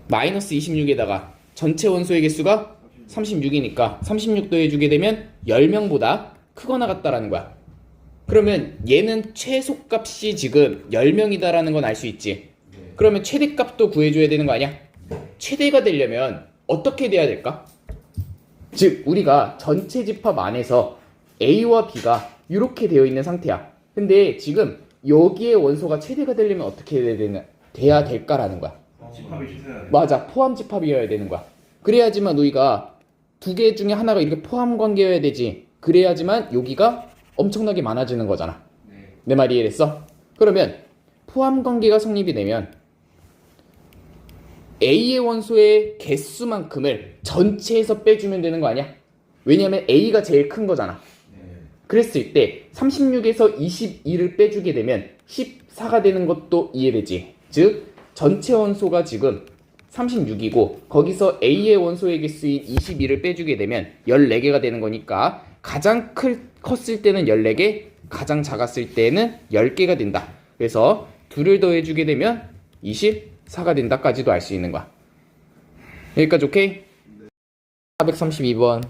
마이너스 26에다가 전체 원소의 개수가 36이니까 36 더해주게 되면 10명보다 크거나 같다라는 거야. 그러면 얘는 최소값이 지금 10명이다라는 건 알 수 있지. 그러면 최대값도 구해줘야 되는 거 아니야? 최대가 되려면 어떻게 돼야 될까? 즉 우리가 전체 집합 안에서 A와 B가 이렇게 되어 있는 상태야. 근데 지금 여기에 원소가 최대가 되려면 어떻게 돼야 될까라는 거야. 집합이 주셔야 돼. 맞아, 포함 집합이어야 되는 거야. 그래야지만 우리가 두 개 중에 하나가 이렇게 포함 관계여야 되지. 그래야지만 여기가 엄청나게 많아지는 거잖아. 네. 내 말이 이해됐어? 그러면 포함 관계가 성립이 되면 A의 원소의 개수만큼을 전체에서 빼주면 되는 거 아니야? 왜냐면 A가 제일 큰 거잖아. 네. 그랬을 때 36에서 22를 빼주게 되면 14가 되는 것도 이해되지. 즉 전체 원소가 지금 36이고 거기서 A의 원소의 개수인 22를 빼주게 되면 14개가 되는 거니까 가장 컸을 때는 14개, 가장 작았을 때는 10개가 된다. 그래서 둘을 더해주게 되면 24가 된다까지도 알 수 있는 거야. 여기까지 오케이? 432번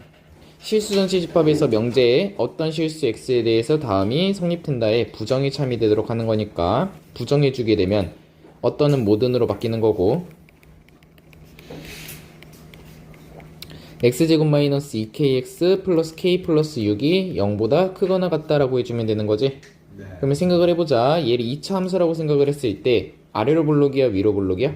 실수전체 집합에서 명제에 어떤 실수 x에 대해서 다음이 성립된다에 부정이 참여되도록 하는 거니까 부정해주게 되면 어떤은 모든으로 바뀌는 거고 x제곱 마이너스 2kx 플러스 k 플러스 6이 0보다 크거나 같다라고 해주면 되는 거지. 네. 그러면 생각을 해보자. 얘를 2차 함수라고 생각을 했을 때 아래로 볼록이야 위로 볼록이야?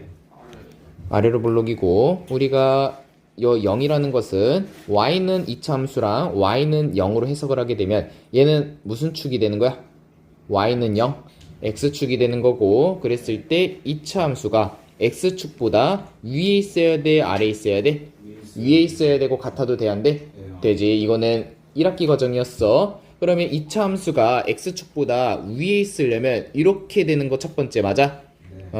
아래로 볼록이고 우리가 요 0이라는 것은 y는 2차 함수랑 y는 0으로 해석을 하게 되면 얘는 무슨 축이 되는 거야? y는 0, x축이 되는 거고 그랬을 때 2차 함수가 x축보다 위에 있어야 돼? 아래에 있어야 돼? 위에 있어야 되고 같아도 돼야 안 돼? 되지. 이거는 1학기 과정이었어. 그러면 2차 함수가 x축보다 위에 있으려면 이렇게 되는 거 첫 번째 맞아?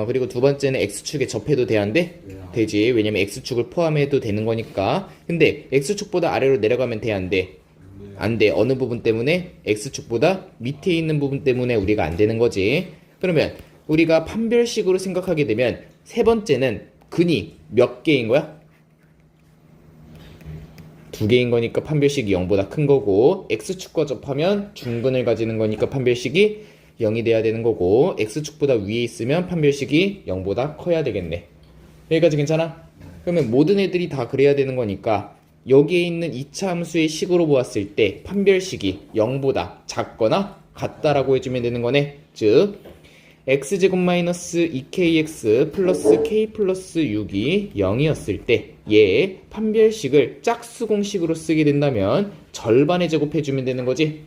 그리고 두 번째는 x축에 접해도 돼야 안 돼? 되지. 왜냐면 x축을 포함해도 되는 거니까. 근데 x축보다 아래로 내려가면 돼야 안 돼? 안 돼. 어느 부분 때문에? x축보다 밑에 있는 부분 때문에 우리가 안 되는 거지. 그러면 우리가 판별식으로 생각하게 되면 세 번째는 근이 몇 개인 거야? 두 개인 거니까 판별식이 0보다 큰 거고 x축과 접하면 중근을 가지는 거니까 판별식이 0이 돼야 되는 거고 x축보다 위에 있으면 판별식이 0보다 커야 되겠네. 여기까지 괜찮아? 그러면 모든 애들이 다 그래야 되는 거니까 여기에 있는 2차 함수의 식으로 보았을 때 판별식이 0보다 작거나 같다라고 해주면 되는 거네. 즉 x제곱 마이너스 2kx 플러스 k 플러스 6이 0이었을 때 얘의 판별식을 짝수 공식으로 쓰게 된다면 절반의 제곱해주면 되는 거지.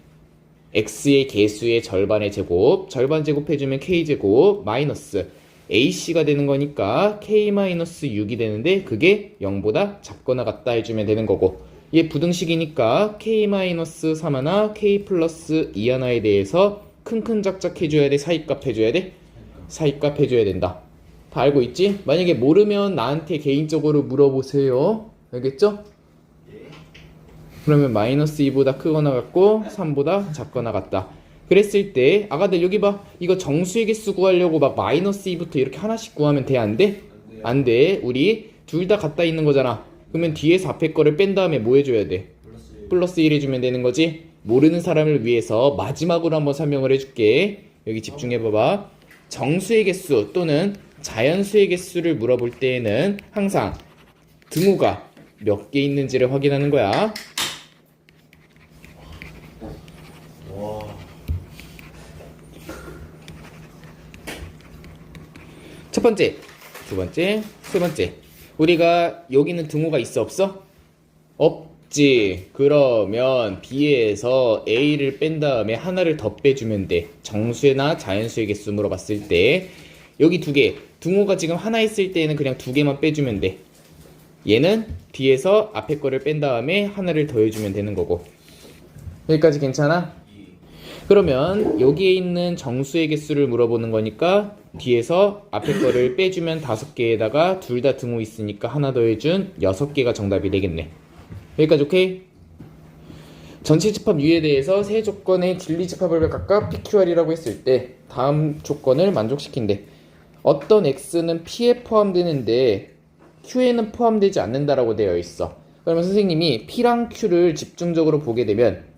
x의 개수의 절반의 제곱, 절반 제곱해주면 k제곱 마이너스 ac가 되는 거니까 k-6이 되는데 그게 0보다 작거나 같다 해주면 되는 거고, 얘 부등식이니까 k-3 하나, k 플러스 2 하나에 대해서 큰큰 작작 해줘야 돼? 사이값 해줘야 돼? 사이값 해줘야 된다. 다 알고 있지? 만약에 모르면 나한테 개인적으로 물어보세요. 알겠죠? 그러면 마이너스 2보다 크거나 같고 3보다 작거나 같다. 그랬을 때 아가들 여기 봐. 이거 정수의 개수 구하려고 막 마이너스 2부터 이렇게 하나씩 구하면 돼? 안 돼? 안 돼. 우리 둘 다 갖다 있는 거잖아. 그러면 뒤에서 앞에 거를 뺀 다음에 뭐 해줘야 돼? 플러스 1 해주면 되는 거지. 모르는 사람을 위해서 마지막으로 한번 설명을 해줄게. 여기 집중해봐봐. 정수의 개수 또는 자연수의 개수를 물어볼 때에는 항상 등호가 몇 개 있는지를 확인하는 거야. 첫 번째, 두 번째, 세 번째. 우리가 여기는 등호가 있어 없어? 없지. 그러면 B에서 A를 뺀 다음에 하나를 더 빼주면 돼. 정수나 자연수의 개수 물어봤을 때 여기 두 개, 등호가 지금 하나 있을 때는 그냥 두 개만 빼주면 돼. 얘는 B에서 앞에 거를 뺀 다음에 하나를 더해주면 되는 거고. 여기까지 괜찮아? 그러면 여기에 있는 정수의 개수를 물어보는 거니까 뒤에서 앞에 거를 빼주면 5개에다가 둘 다 등호 있으니까 하나 더해준 6개가 정답이 되겠네. 여기까지 오케이? 전체 집합 U에 대해서 세 조건의 진리 집합을 각각 PQR이라고 했을 때 다음 조건을 만족시킨대. 어떤 X는 P에 포함되는데 Q에는 포함되지 않는다라고 되어 있어. 그러면 선생님이 P랑 Q를 집중적으로 보게 되면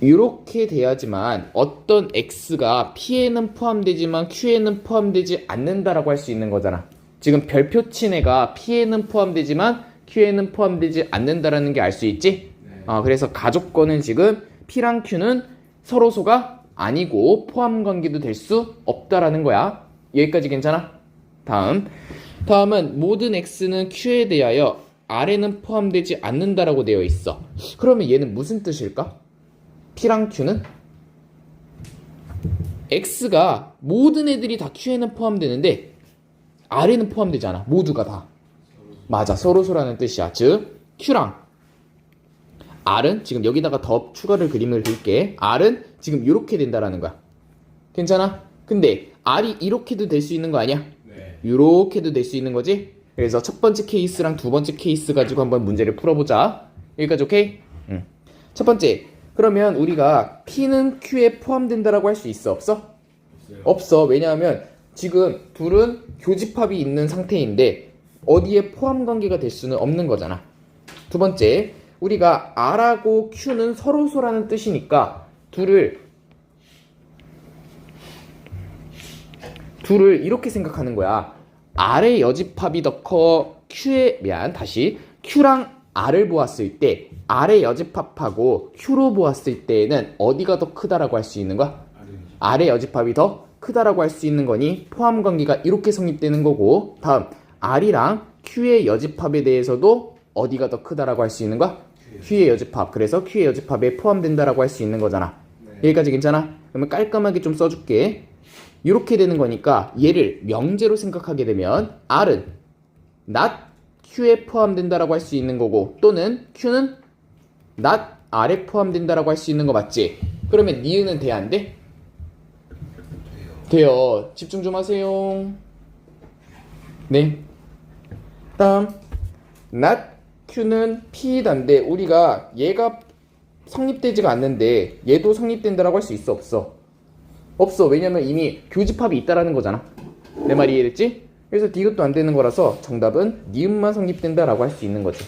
이렇게 돼야지만 어떤 X가 P에는 포함되지만 Q에는 포함되지 않는다라고 할 수 있는 거잖아. 지금 별표 친 애가 P에는 포함되지만 Q에는 포함되지 않는다라는 게 알 수 있지? 그래서 가족권은 지금 P랑 Q는 서로소가 아니고 포함 관계도 될 수 없다라는 거야. 여기까지 괜찮아? 다음은 모든 X는 Q에 대하여 R에는 포함되지 않는다라고 되어 있어. 그러면 얘는 무슨 뜻일까? P랑 Q는 X가 모든 애들이 다 Q에는 포함되는데 R에는 포함되지 않아. 모두가 다. 맞아. 서로소라는 뜻이야. 즉 Q랑 R은 지금 여기다가 더 추가를 그림을 그릴게. R은 지금 이렇게 된다라는 거야. 괜찮아? 근데 R이 이렇게도 될 수 있는 거 아니야? 네. 이렇게도 될 수 있는 거지? 그래서 첫 번째 케이스랑 두 번째 케이스 가지고 한번 문제를 풀어보자. 여기까지 오케이? 첫 번째. 그러면 우리가 P는 Q에 포함된다라고 할 수 있어? 없어? 없어. 왜냐하면 지금 둘은 교집합이 있는 상태인데 어디에 포함 관계가 될 수는 없는 거잖아. 두 번째, 우리가 R하고 Q는 서로소라는 뜻이니까 둘을 이렇게 생각하는 거야. R의 여집합이 더 커. Q랑 R을 보았을 때 R의 여집합하고 Q로 보았을 때에는 어디가 더 크다라고 할 수 있는 거야? R의 여집합이 더 크다라고 할 수 있는 거니 포함 관계가 이렇게 성립되는 거고, 다음 R이랑 Q의 여집합에 대해서도 어디가 더 크다라고 할 수 있는 거야? Q의 여집합. 그래서 Q의 여집합에 포함된다라고 할 수 있는 거잖아. 여기까지 괜찮아? 그러면 깔끔하게 좀 써줄게. 이렇게 되는 거니까 얘를 명제로 생각하게 되면 R은 not Q에 포함된다라고 할 수 있는 거고, 또는 Q는 not R에 포함된다라고 할 수 있는 거 맞지? 그러면 니은은 돼, 안 돼? 돼요. 집중 좀 하세요. 네. 다음 not Q는 P단데 우리가 얘가 성립되지가 않는데 얘도 성립된다라고 할 수 있어? 없어? 없어. 왜냐면 이미 교집합이 있다라는 거잖아. 내 말이 이해됐지? 그래서 이것도 안 되는 거라서 정답은 니은만 성립된다라고 할 수 있는 거지.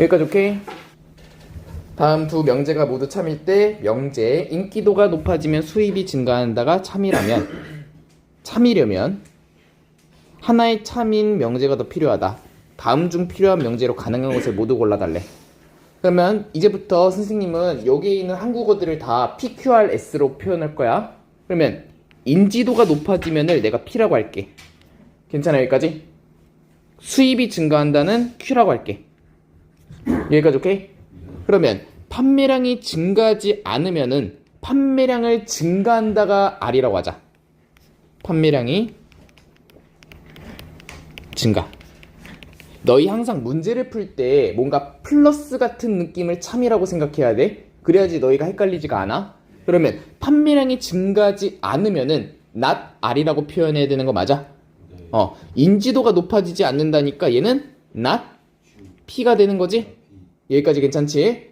여기까지 오케이? 다음 두 명제가 모두 참일 때 명제 인기도가 높아지면 수입이 증가한다가 참이려면 하나의 참인 명제가 더 필요하다. 다음 중 필요한 명제로 가능한 것을 모두 골라달래. 그러면 이제부터 선생님은 여기에 있는 한국어들을 다 PQRS로 표현할 거야. 그러면 인지도가 높아지면을 내가 P라고 할게. 괜찮아 여기까지? 수입이 증가한다는 Q라고 할게. 여기까지 오케이? 그러면 판매량이 증가하지 않으면은 판매량을 증가한다가 R이라고 하자. 판매량이 증가. 너희 항상 문제를 풀 때 뭔가 플러스 같은 느낌을 참이라고 생각해야 돼. 그래야지 너희가 헷갈리지가 않아. 그러면 판매량이 증가하지 않으면은 not R이라고 표현해야 되는 거 맞아? 인지도가 높아지지 않는다니까 얘는 not P가 되는 거지? 여기까지 괜찮지?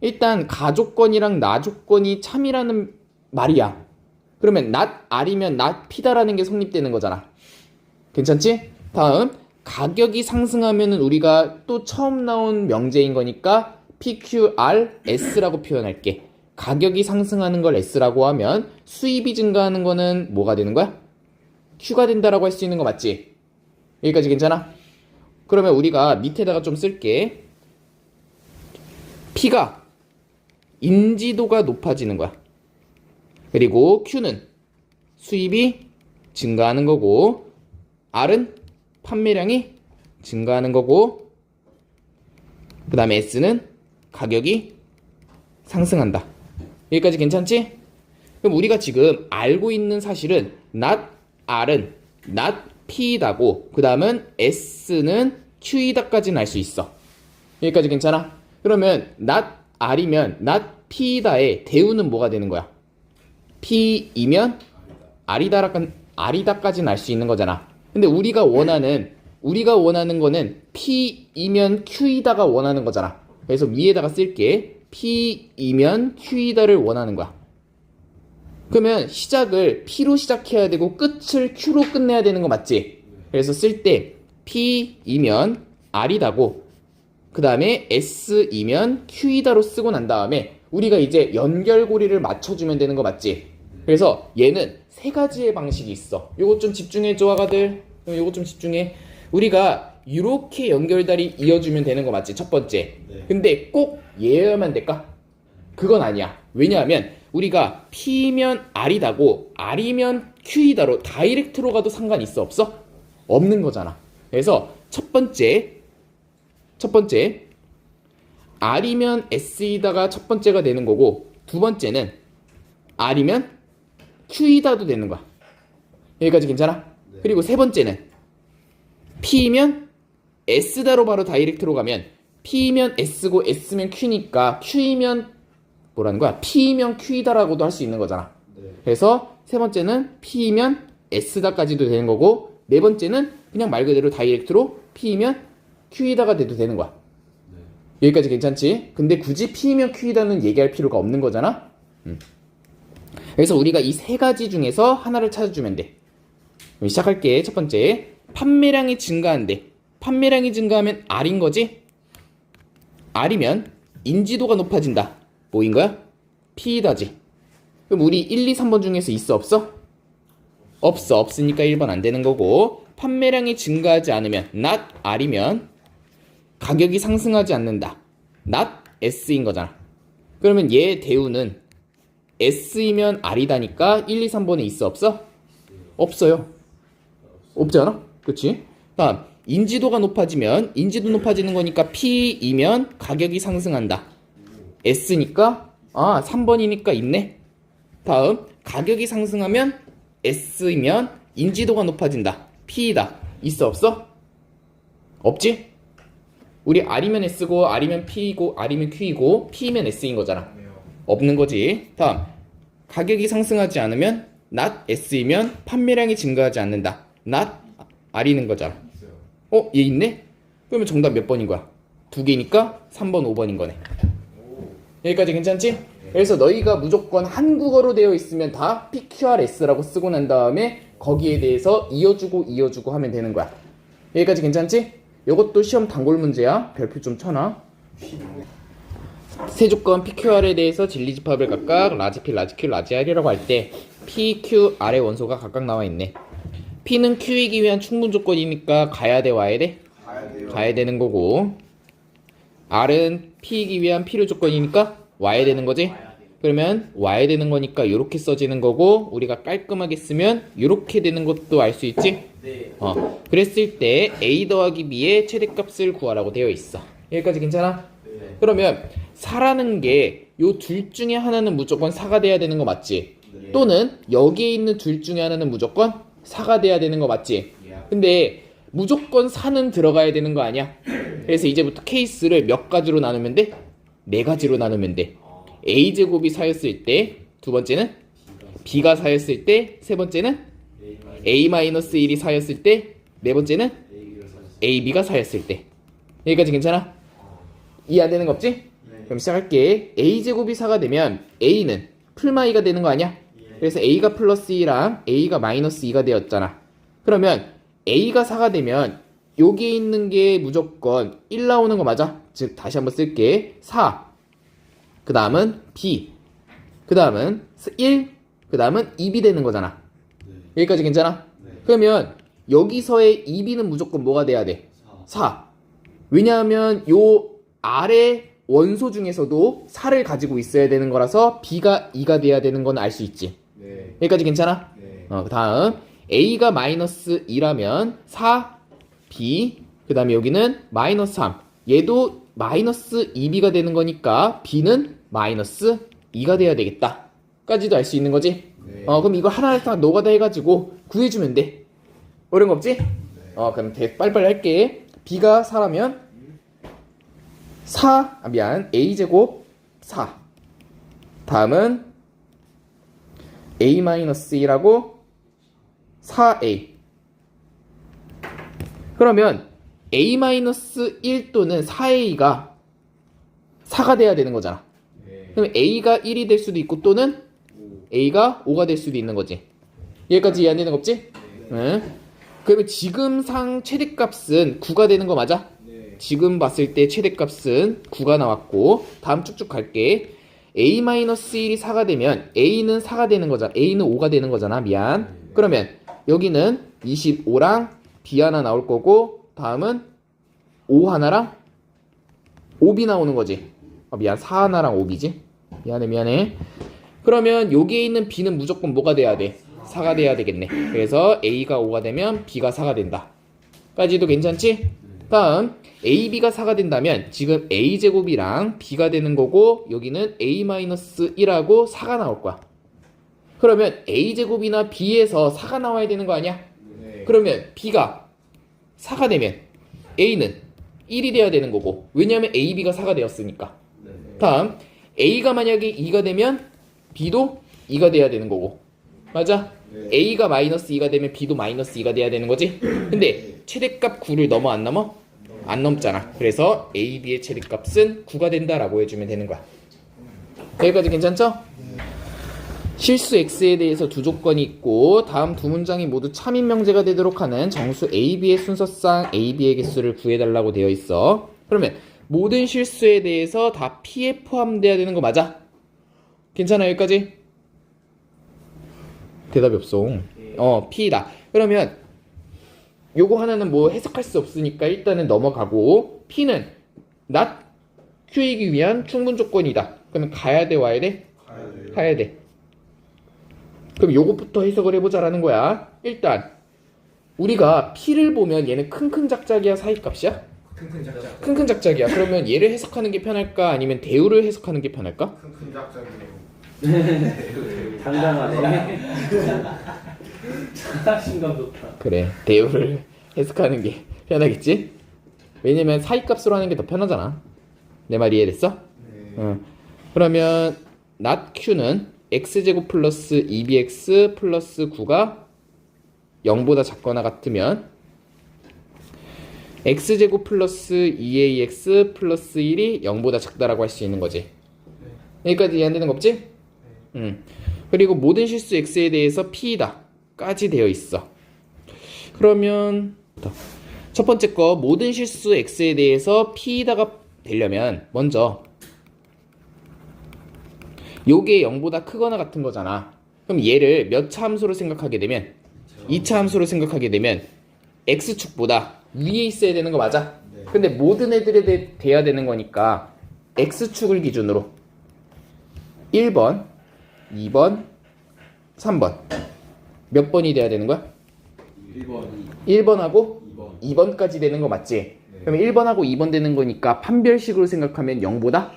일단 가조건이랑 나조건이 참이라는 말이야. 그러면 not R이면 not P다라는 게 성립되는 거잖아. 괜찮지? 다음 가격이 상승하면은 우리가 또 처음 나온 명제인 거니까 PQRS라고 표현할게. 가격이 상승하는 걸 S라고 하면 수입이 증가하는 거는 뭐가 되는 거야? Q가 된다라고 할 수 있는 거 맞지? 여기까지 괜찮아? 그러면 우리가 밑에다가 좀 쓸게. P가 인지도가 높아지는 거야. 그리고 Q는 수입이 증가하는 거고 R은 판매량이 증가하는 거고 그 다음에 S는 가격이 상승한다. 여기까지 괜찮지? 그럼 우리가 지금 알고 있는 사실은 not R은 not P다고 그 다음은 S는 Q이다까지는 알 수 있어. 여기까지 괜찮아? 그러면 not R이면 not P다의 대우는 뭐가 되는 거야? P이면 R이다까지는 알 수 있는 거잖아. 근데 우리가 원하는 거는 P이면 Q이다가 원하는 거잖아. 그래서 위에다가 쓸게. P이면 Q이다를 원하는 거야. 그러면 시작을 P로 시작해야 되고 끝을 Q로 끝내야 되는 거 맞지? 그래서 쓸 때 P이면 R이다고 그 다음에 S이면 Q이다로 쓰고 난 다음에 우리가 이제 연결고리를 맞춰주면 되는 거 맞지? 그래서 얘는 세 가지의 방식이 있어. 요거 좀 집중해줘 아가들. 요거 좀 집중해. 우리가 이렇게 연결다리 이어주면 되는 거 맞지? 첫 번째. 근데 꼭 얘여야만 될까? 그건 아니야. 왜냐하면 우리가 P면 R이다고 R이면 Q이다로 다이렉트로 가도 상관 있어 없어? 없는 거잖아. 그래서 첫 번째 R이면 S이다가 첫 번째가 되는 거고 두 번째는 R이면 Q이다도 되는 거야. 여기까지 괜찮아? 네. 그리고 세 번째는 P면 S다로 바로 다이렉트로 가면 P면 S고 S면 Q니까 Q이면 뭐라는 거야? P면 Q이다라고도 할 수 있는 거잖아. 네. 그래서 세 번째는 P면 S다까지도 되는 거고 네 번째는 그냥 말 그대로 다이렉트로 P면 Q이다가 돼도 되는 거야. 네. 여기까지 괜찮지? 근데 굳이 P면 Q이다는 얘기할 필요가 없는 거잖아. 그래서 우리가 이 세 가지 중에서 하나를 찾아주면 돼. 그럼 시작할게. 첫 번째, 판매량이 증가한대. 판매량이 증가하면 R인 거지? R이면 인지도가 높아진다. 뭐인 거야? P다지. 그럼 우리 1, 2, 3번 중에서 있어 없어? 없어. 없으니까 1번 안 되는 거고 판매량이 증가하지 않으면 not R이면 가격이 상승하지 않는다. not S인 거잖아. 그러면 얘 대우는 S이면 R이다니까 1, 2, 3번에 있어 없어? 없어요. 없지 않아? 그치? 다음 인지도가 높아지면 인지도 높아지는 거니까 P이면 가격이 상승한다. S니까 3번이니까 있네. 다음 가격이 상승하면 S이면 인지도가 높아진다. P이다. 있어 없어? 없지? 우리 R이면 S고 R이면 P이고 R이면 Q이고 P면 S인 거잖아. 없는 거지. 다음 가격이 상승하지 않으면 not S이면 판매량이 증가하지 않는다. not R이는 거잖아. 얘 있네? 그러면 정답 몇 번인 거야? 두 개니까 3번, 5번인 거네. 여기까지 괜찮지? 그래서 너희가 무조건 한국어로 되어 있으면 다 PQRS라고 쓰고 난 다음에 거기에 대해서 이어주고 하면 되는 거야. 여기까지 괜찮지? 이것도 시험 단골 문제야. 별표 좀 쳐놔. 세 조건 PQR에 대해서 진리집합을 각각 라지 P, 라지 Q, 라지 R이라고 할 때 P, Q, R의 원소가 각각 나와 있네. P는 Q이기 위한 충분 조건이니까 가야 돼, 와야 돼? 가야 되는 거고 R은 P이기 위한 필요 조건이니까 와야 되는 거지? 그러면 와야 되는 거니까 이렇게 써지는 거고 우리가 깔끔하게 쓰면 이렇게 되는 것도 알 수 있지? 네. 그랬을 때 A 더하기 B의 최대값을 구하라고 되어 있어. 여기까지 괜찮아? 네. 그러면 4라는 게 요 둘 중에 하나는 무조건 4가 돼야 되는 거 맞지? 네. 또는 여기에 있는 둘 중에 하나는 무조건 4가 돼야 되는 거 맞지? 예. 근데 무조건 4는 들어가야 되는 거 아니야? 그래서 이제부터 케이스를 몇 가지로 나누면 돼? 네 가지로 나누면 돼. A제곱이 4였을 때, 두 번째는 B가 4였을 때, 세 번째는 A-1이 4였을 때, 네 번째는 AB가 4였을 때. 여기까지 괜찮아? 이해 안 되는 거 없지? 그럼 시작할게. A제곱이 4가 되면 A는 풀마 2가 되는 거 아니야? 그래서 A가 플러스 2랑 A가 마이너스 2가 되었잖아. 그러면 A가 4가 되면 여기에 있는 게 무조건 1 나오는 거 맞아? 즉 다시 한번 쓸게. 4, 그 다음은 B, 그 다음은 1, 그 다음은 2B 되는 거잖아. 여기까지 괜찮아? 그러면 여기서의 2B는 무조건 뭐가 돼야 돼? 4. 왜냐하면 요 아래 원소 중에서도 4를 가지고 있어야 되는 거라서 B가 2가 돼야 되는 건 알 수 있지. 네. 여기까지 괜찮아? 네. 그 다음 A가 마이너스 2라면 4, B, 그 다음에 여기는 마이너스 3. 얘도 마이너스 2B가 되는 거니까 B는 마이너스 2가 돼야 되겠다. 까지도 알 수 있는 거지? 네. 그럼 이거 하나하나 딱 노가다 해가지고 구해주면 돼. 어려운 거 없지? 그럼 빨리빨리 할게. B가 4라면 4, A제곱 4. 다음은 A-2라고 4A. 그러면 A-1 또는 4A가 4가 돼야 되는 거잖아. 네. 그럼 A가 1이 될 수도 있고 또는 A가 5가 될 수도 있는 거지. 여기까지 이해 안 되는 거 없지? 응. 그러면 지금상 최대값은 9가 되는 거 맞아? 네. 지금 봤을 때 최대값은 9가 나왔고 다음 쭉쭉 갈게. A-1이 4가 되면 A는 4가 되는 거잖아. A는 5가 되는 거잖아. 미안. 그러면 여기는 25랑 B 하나 나올 거고 다음은 5 하나랑 5B 나오는 거지. 미안. 4 하나랑 5B지. 미안해. 그러면 여기에 있는 B는 무조건 뭐가 돼야 돼? 4가 돼야 되겠네. 그래서 A가 5가 되면 B가 4가 된다. 까지도 괜찮지? 다음 AB가 4가 된다면 지금 A제곱이랑 B가 되는 거고 여기는 A-1하고 4가 나올 거야. 그러면 A제곱이나 B에서 4가 나와야 되는 거 아니야? 네. 그러면 B가 4가 되면 A는 1이 돼야 되는 거고 왜냐하면 AB가 4가 되었으니까. 네. 다음 A가 만약에 2가 되면 B도 2가 돼야 되는 거고 맞아? 네. A가 마이너스 2가 되면 B도 마이너스 2가 돼야 되는 거지? 근데 최대값 9를 넘어 안 넘어? 안 넘잖아. 그래서 A, B의 최대값은 9가 된다라고 해주면 되는 거야. 여기까지 괜찮죠? 실수 X에 대해서 두 조건이 있고 다음 두 문장이 모두 참인 명제가 되도록 하는 정수 A, B의 순서상 A, B의 개수를 구해달라고 되어 있어. 그러면 모든 실수에 대해서 다 P에 포함돼야 되는 거 맞아? 괜찮아 여기까지? 대답이 없어. P다. 그러면 요거 하나는 뭐 해석할 수 없으니까 일단은 넘어가고 P는 not Q이기 위한 충분 조건이다. 그러면 가야 돼 와야 돼? 가야 돼. 그럼 요것부터 해석을 해보자라는 거야. 일단 우리가 P를 보면 얘는 큰큰 작작이야 사이값이야? 큰큰 작작. 큰큰 작작이야. 그러면 얘를 해석하는 게 편할까 아니면 대우를 해석하는 게 편할까? 큰큰 작작이요. 당당하네. 자신감 좋다. 그래 대우를 해석하는 게 편하겠지? 왜냐면 사이값으로 하는 게 더 편하잖아. 내 말 이해됐어? 네. 그러면 not q는 x제곱 플러스 2bx 플러스 9가 0보다 작거나 같으면 x제곱 플러스 2ax 플러스 1이 0보다 작다라고 할 수 있는 거지. 여기까지 이해 안 되는 거 없지? 그리고 모든 실수 x에 대해서 p다 까지 되어 있어. 그러면 첫 번째 거 모든 실수 x에 대해서 p다가 되려면 먼저 요게 0보다 크거나 같은 거잖아. 그럼 얘를 몇 차 함수로 생각하게 되면 2차 함수로 생각하게 되면 x축보다 위에 있어야 되는 거 맞아? 네. 근데 모든 애들에 돼야 되는 거니까 x축을 기준으로 1번, 2번, 3번 몇 번이 돼야 되는 거야? 1번, 1번하고 2번. 2번까지 되는 거 맞지? 그러면 1번하고 2번 되는 거니까 판별식으로 생각하면 0보다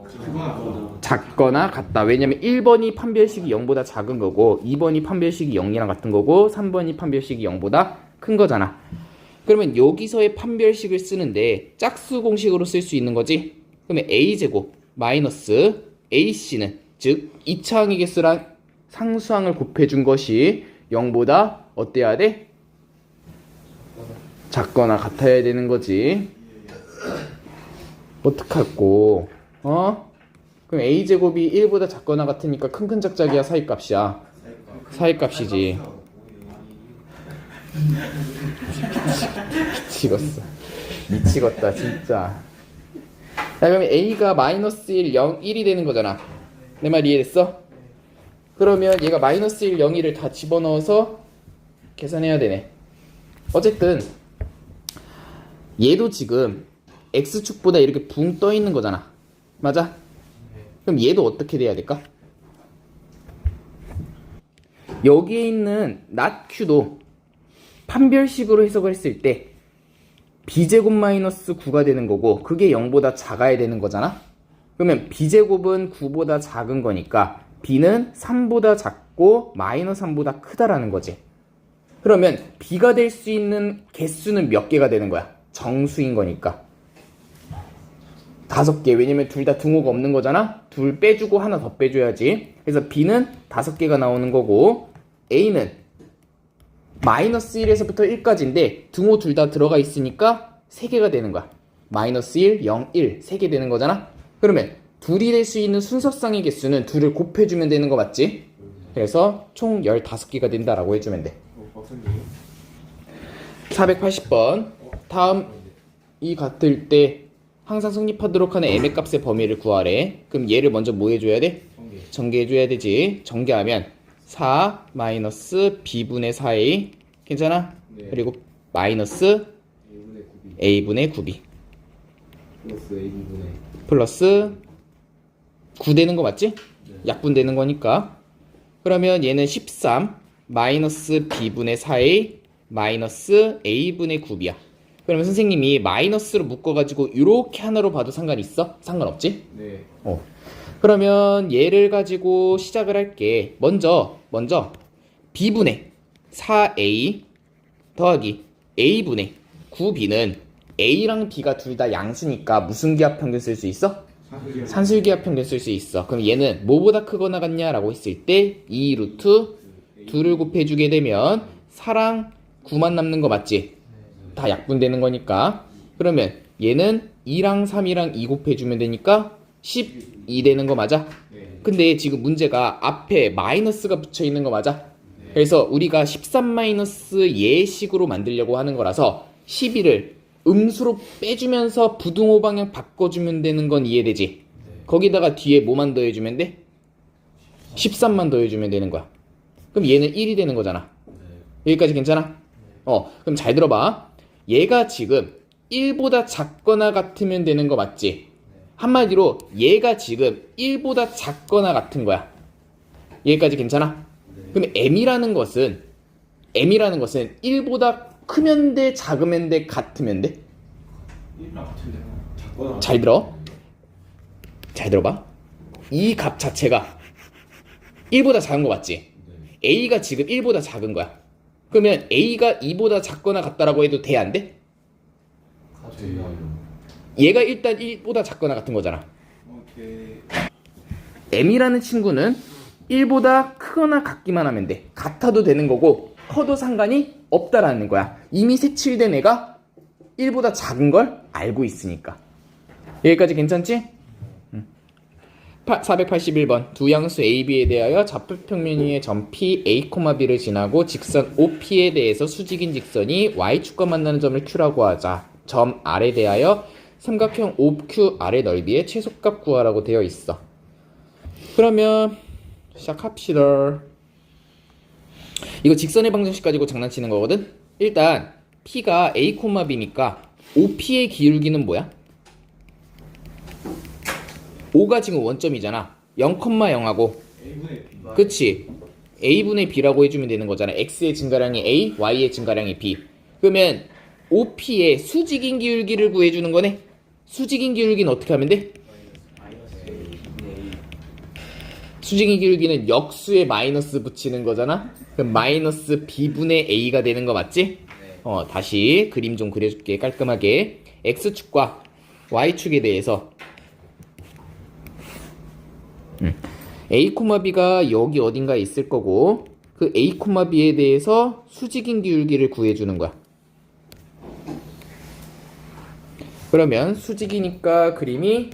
그거나 작거나 같다. 왜냐면 1번이 판별식이 0보다 작은 거고 2번이 판별식이 0이랑 같은 거고 3번이 판별식이 0보다 큰 거잖아. 그러면 여기서의 판별식을 쓰는데 짝수 공식으로 쓸 수 있는 거지. 그러면 a제곱 마이너스 ac는 즉 2차항의 개수랑 상수항을 곱해준 것이 0보다 어때야 돼? 작거나 같아야 되는 거지. 어떡하고 그럼 a제곱이 1보다 작거나 같으니까 큰 짝짝이야 사이값이야. 사이값이지. 미치겠어. 미치겠다 진짜. 자, 그러면 a가 마이너스 1, 0, 1이 되는 거잖아. 내 말 이해됐어? 그러면 얘가 마이너스 1, 0, 1을 다 집어넣어서 계산해야 되네. 어쨌든 얘도 지금 x축보다 이렇게 붕 떠 있는 거잖아. 맞아? 그럼 얘도 어떻게 돼야 될까? 여기에 있는 notq도 판별식으로 해석을 했을 때 b제곱 마이너스 9가 되는 거고 그게 0보다 작아야 되는 거잖아. 그러면 b제곱은 9보다 작은 거니까 b는 3보다 작고 마이너스 3보다 크다라는 거지. 그러면 b가 될 수 있는 개수는 몇 개가 되는 거야? 정수인 거니까 5개. 왜냐면 둘 다 등호가 없는 거잖아. 둘 빼주고 하나 더 빼줘야지. 그래서 b는 5개가 나오는 거고 a는 마이너스 1에서부터 1까지인데 등호 둘 다 들어가 있으니까 3개가 되는 거야. 마이너스 1, 0, 1 3개 되는 거잖아. 그러면 둘이 될 수 있는 순서쌍의 개수는 둘을 곱해주면 되는 거 맞지? 그래서 총 15개가 된다라고 해주면 돼. 480번 다음 이 같을 때 항상 성립하도록 하는 m의 값의 범위를 구하래. 그럼 얘를 먼저 뭐 해줘야 돼? 전개해줘야 되지. 전개하면 4 마이너스 b분의 4a 괜찮아? 네. 그리고 마이너스 a분의 9b 플러스 AB분의 플러스 9 되는 거 맞지? 네. 약분 되는 거니까. 그러면 얘는 13 마이너스 b분의 4a 마이너스 a분의 9b야. 그러면 선생님이 마이너스로 묶어가지고 이렇게 하나로 봐도 상관이 있어? 상관없지? 네. 그러면 얘를 가지고 시작을 할게. 먼저 b분의 4a 더하기 a분의 9b는 a랑 b가 둘 다 양수니까 무슨 기하평균 쓸 수 있어? 산술기하평균 쓸 수 있어. 그럼 얘는 뭐보다 크거나 같냐라고 했을 때 2 루트 2를 곱해주게 되면 4랑 9만 남는 거 맞지? 다 약분되는 거니까. 그러면 얘는 2랑 3이랑 2 곱해주면 되니까 12 되는 거 맞아? 근데 지금 문제가 앞에 마이너스가 붙여 있는 거 맞아? 그래서 우리가 13 마이너스 예식으로 만들려고 하는 거라서 12를 음수로 빼주면서 부등호 방향 바꿔주면 되는 건 이해되지? 거기다가 뒤에 뭐만 더해주면 돼? 13만 더해주면 되는 거야. 그럼 얘는 1이 되는 거잖아. 여기까지 괜찮아? 그럼 잘 들어봐. 얘가 지금 1보다 작거나 같으면 되는 거 맞지? 한마디로 얘가 지금 1보다 작거나 같은 거야. 여기까지 괜찮아? 그럼 m이라는 것은 1보다 크면 돼, 작으면 돼, 같으면 돼? 1이랑 같은데 작거나 잘 들어. 잘 들어봐. 이 값 자체가 1보다 작은 거 맞지? a가 지금 1보다 작은 거야. 그러면 a가 2보다 작거나 같다라고 해도 돼, 안 돼? 얘가 일단 1보다 작거나 같은 거잖아. 오케이. m이라는 친구는 1보다 크거나 같기만 하면 돼. 같아도 되는 거고 커도 상관이 없다라는 거야. 이미 색칠된 애가 1보다 작은 걸 알고 있으니까. 여기까지 괜찮지? 481번 두 양수 A, B에 대하여 좌표평면 위의 점 P, A, B를 지나고 직선 OP에 대해서 수직인 직선이 Y축과 만나는 점을 Q라고 하자. 점 R에 대하여 삼각형 OQR의 넓이의 최소값 구하라고 되어 있어. 그러면 시작합시다. 이거 직선의 방정식 가지고 장난치는 거거든? 일단 P가 A, B니까 OP의 기울기는 뭐야? 5가 지금 원점이잖아. 0,0하고 A분의 B. 그치? A분의 B라고 해주면 되는 거잖아. X의 증가량이 A, Y의 증가량이 B. 그러면 OP의 수직인 기울기를 구해주는 거네. 수직인 기울기는 어떻게 하면 돼? 수직인 기울기는 역수에 마이너스 붙이는 거잖아. 그럼 마이너스 B분의 A가 되는 거 맞지? 다시 그림 좀 그려줄게 깔끔하게. X축과 Y축에 대해서 A, B가 여기 어딘가에 있을 거고 그 A, B에 대해서 수직인 기울기를 구해주는 거야. 그러면 수직이니까 그림이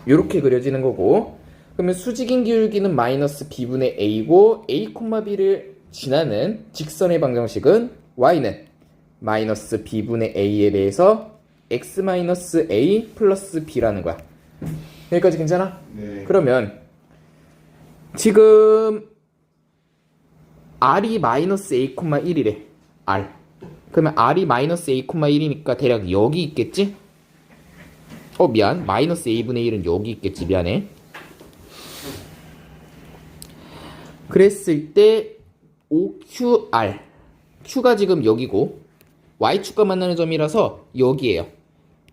이렇게 그려지는 거고 그러면 수직인 기울기는 마이너스 B분의 A고 A, B를 지나는 직선의 방정식은 Y는 마이너스 B분의 A에 대해서 X 마이너스 A 플러스 B라는 거야. 여기까지 괜찮아? 네. 그러면 지금 R이 마이너스 A, 1이래. R. 그러면 R이 마이너스 A, 1이니까 대략 여기 있겠지? 미안. 마이너스 A분의 1은 여기 있겠지. 미안해. 그랬을 때 OQR. Q가 지금 여기고 Y축과 만나는 점이라서 여기에요.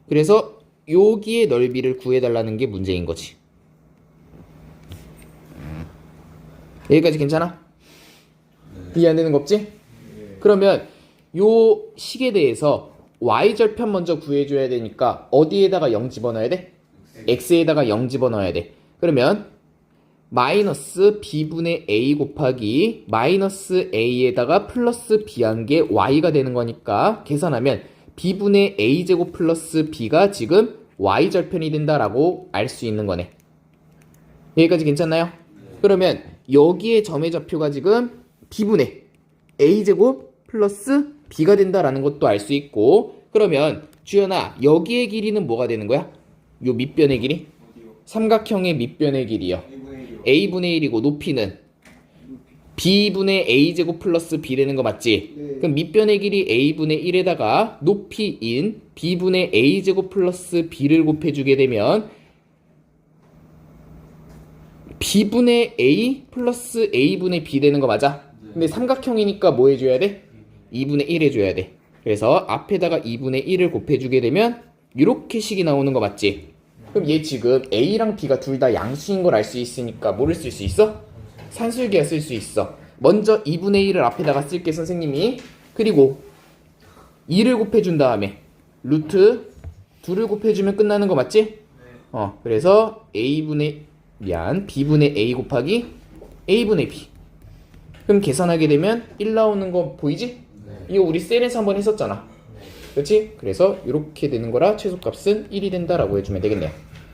그래서 여기의 넓이를 구해달라는 게 문제인 거지. 여기까지 괜찮아? 이해 안 되는 거 없지? 그러면 요 식에 대해서 y절편 먼저 구해줘야 되니까 어디에다가 0 집어넣어야 돼? x에다가 0 집어넣어야 돼. 그러면 마이너스 b분의 a 곱하기 마이너스 a에다가 플러스 b한 게 y가 되는 거니까 계산하면 b분의 a제곱 플러스 b가 지금 y절편이 된다라고 알 수 있는 거네. 여기까지 괜찮나요? 그러면 여기에 점의 좌표가 지금 b분의 a제곱 플러스 b가 된다라는 것도 알 수 있고 그러면 주연아 여기의 길이는 뭐가 되는 거야? 요 밑변의 길이? 어디요? 삼각형의 밑변의 길이요. A분의 1이요. a분의 1이고 높이는 b분의 a제곱 플러스 b라는 거 맞지? 네. 그럼 밑변의 길이 a분의 1에다가 높이인 b분의 a제곱 플러스 b를 곱해주게 되면 b분의 a 플러스 a분의 b 되는 거 맞아? 근데 삼각형이니까 뭐 해줘야 돼? 2분의 1 해줘야 돼. 그래서 앞에다가 2분의 1을 곱해주게 되면 이렇게 식이 나오는 거 맞지? 그럼 얘 지금 a랑 b가 둘 다 양수인 걸 알 수 있으니까 뭐를 쓸 수 있어? 산술기가 쓸 수 있어. 먼저 2분의 1을 앞에다가 쓸게 선생님이. 그리고 2를 곱해준 다음에 루트 2를 곱해주면 끝나는 거 맞지? 그래서 b분의 a 곱하기 a분의 b. 그럼 계산하게 되면 1 나오는 거 보이지? 이거 우리 셀에서 한번 했었잖아. 그렇지? 그래서 이렇게 되는 거라 최소값은 1이 된다라고 해주면 되겠네요.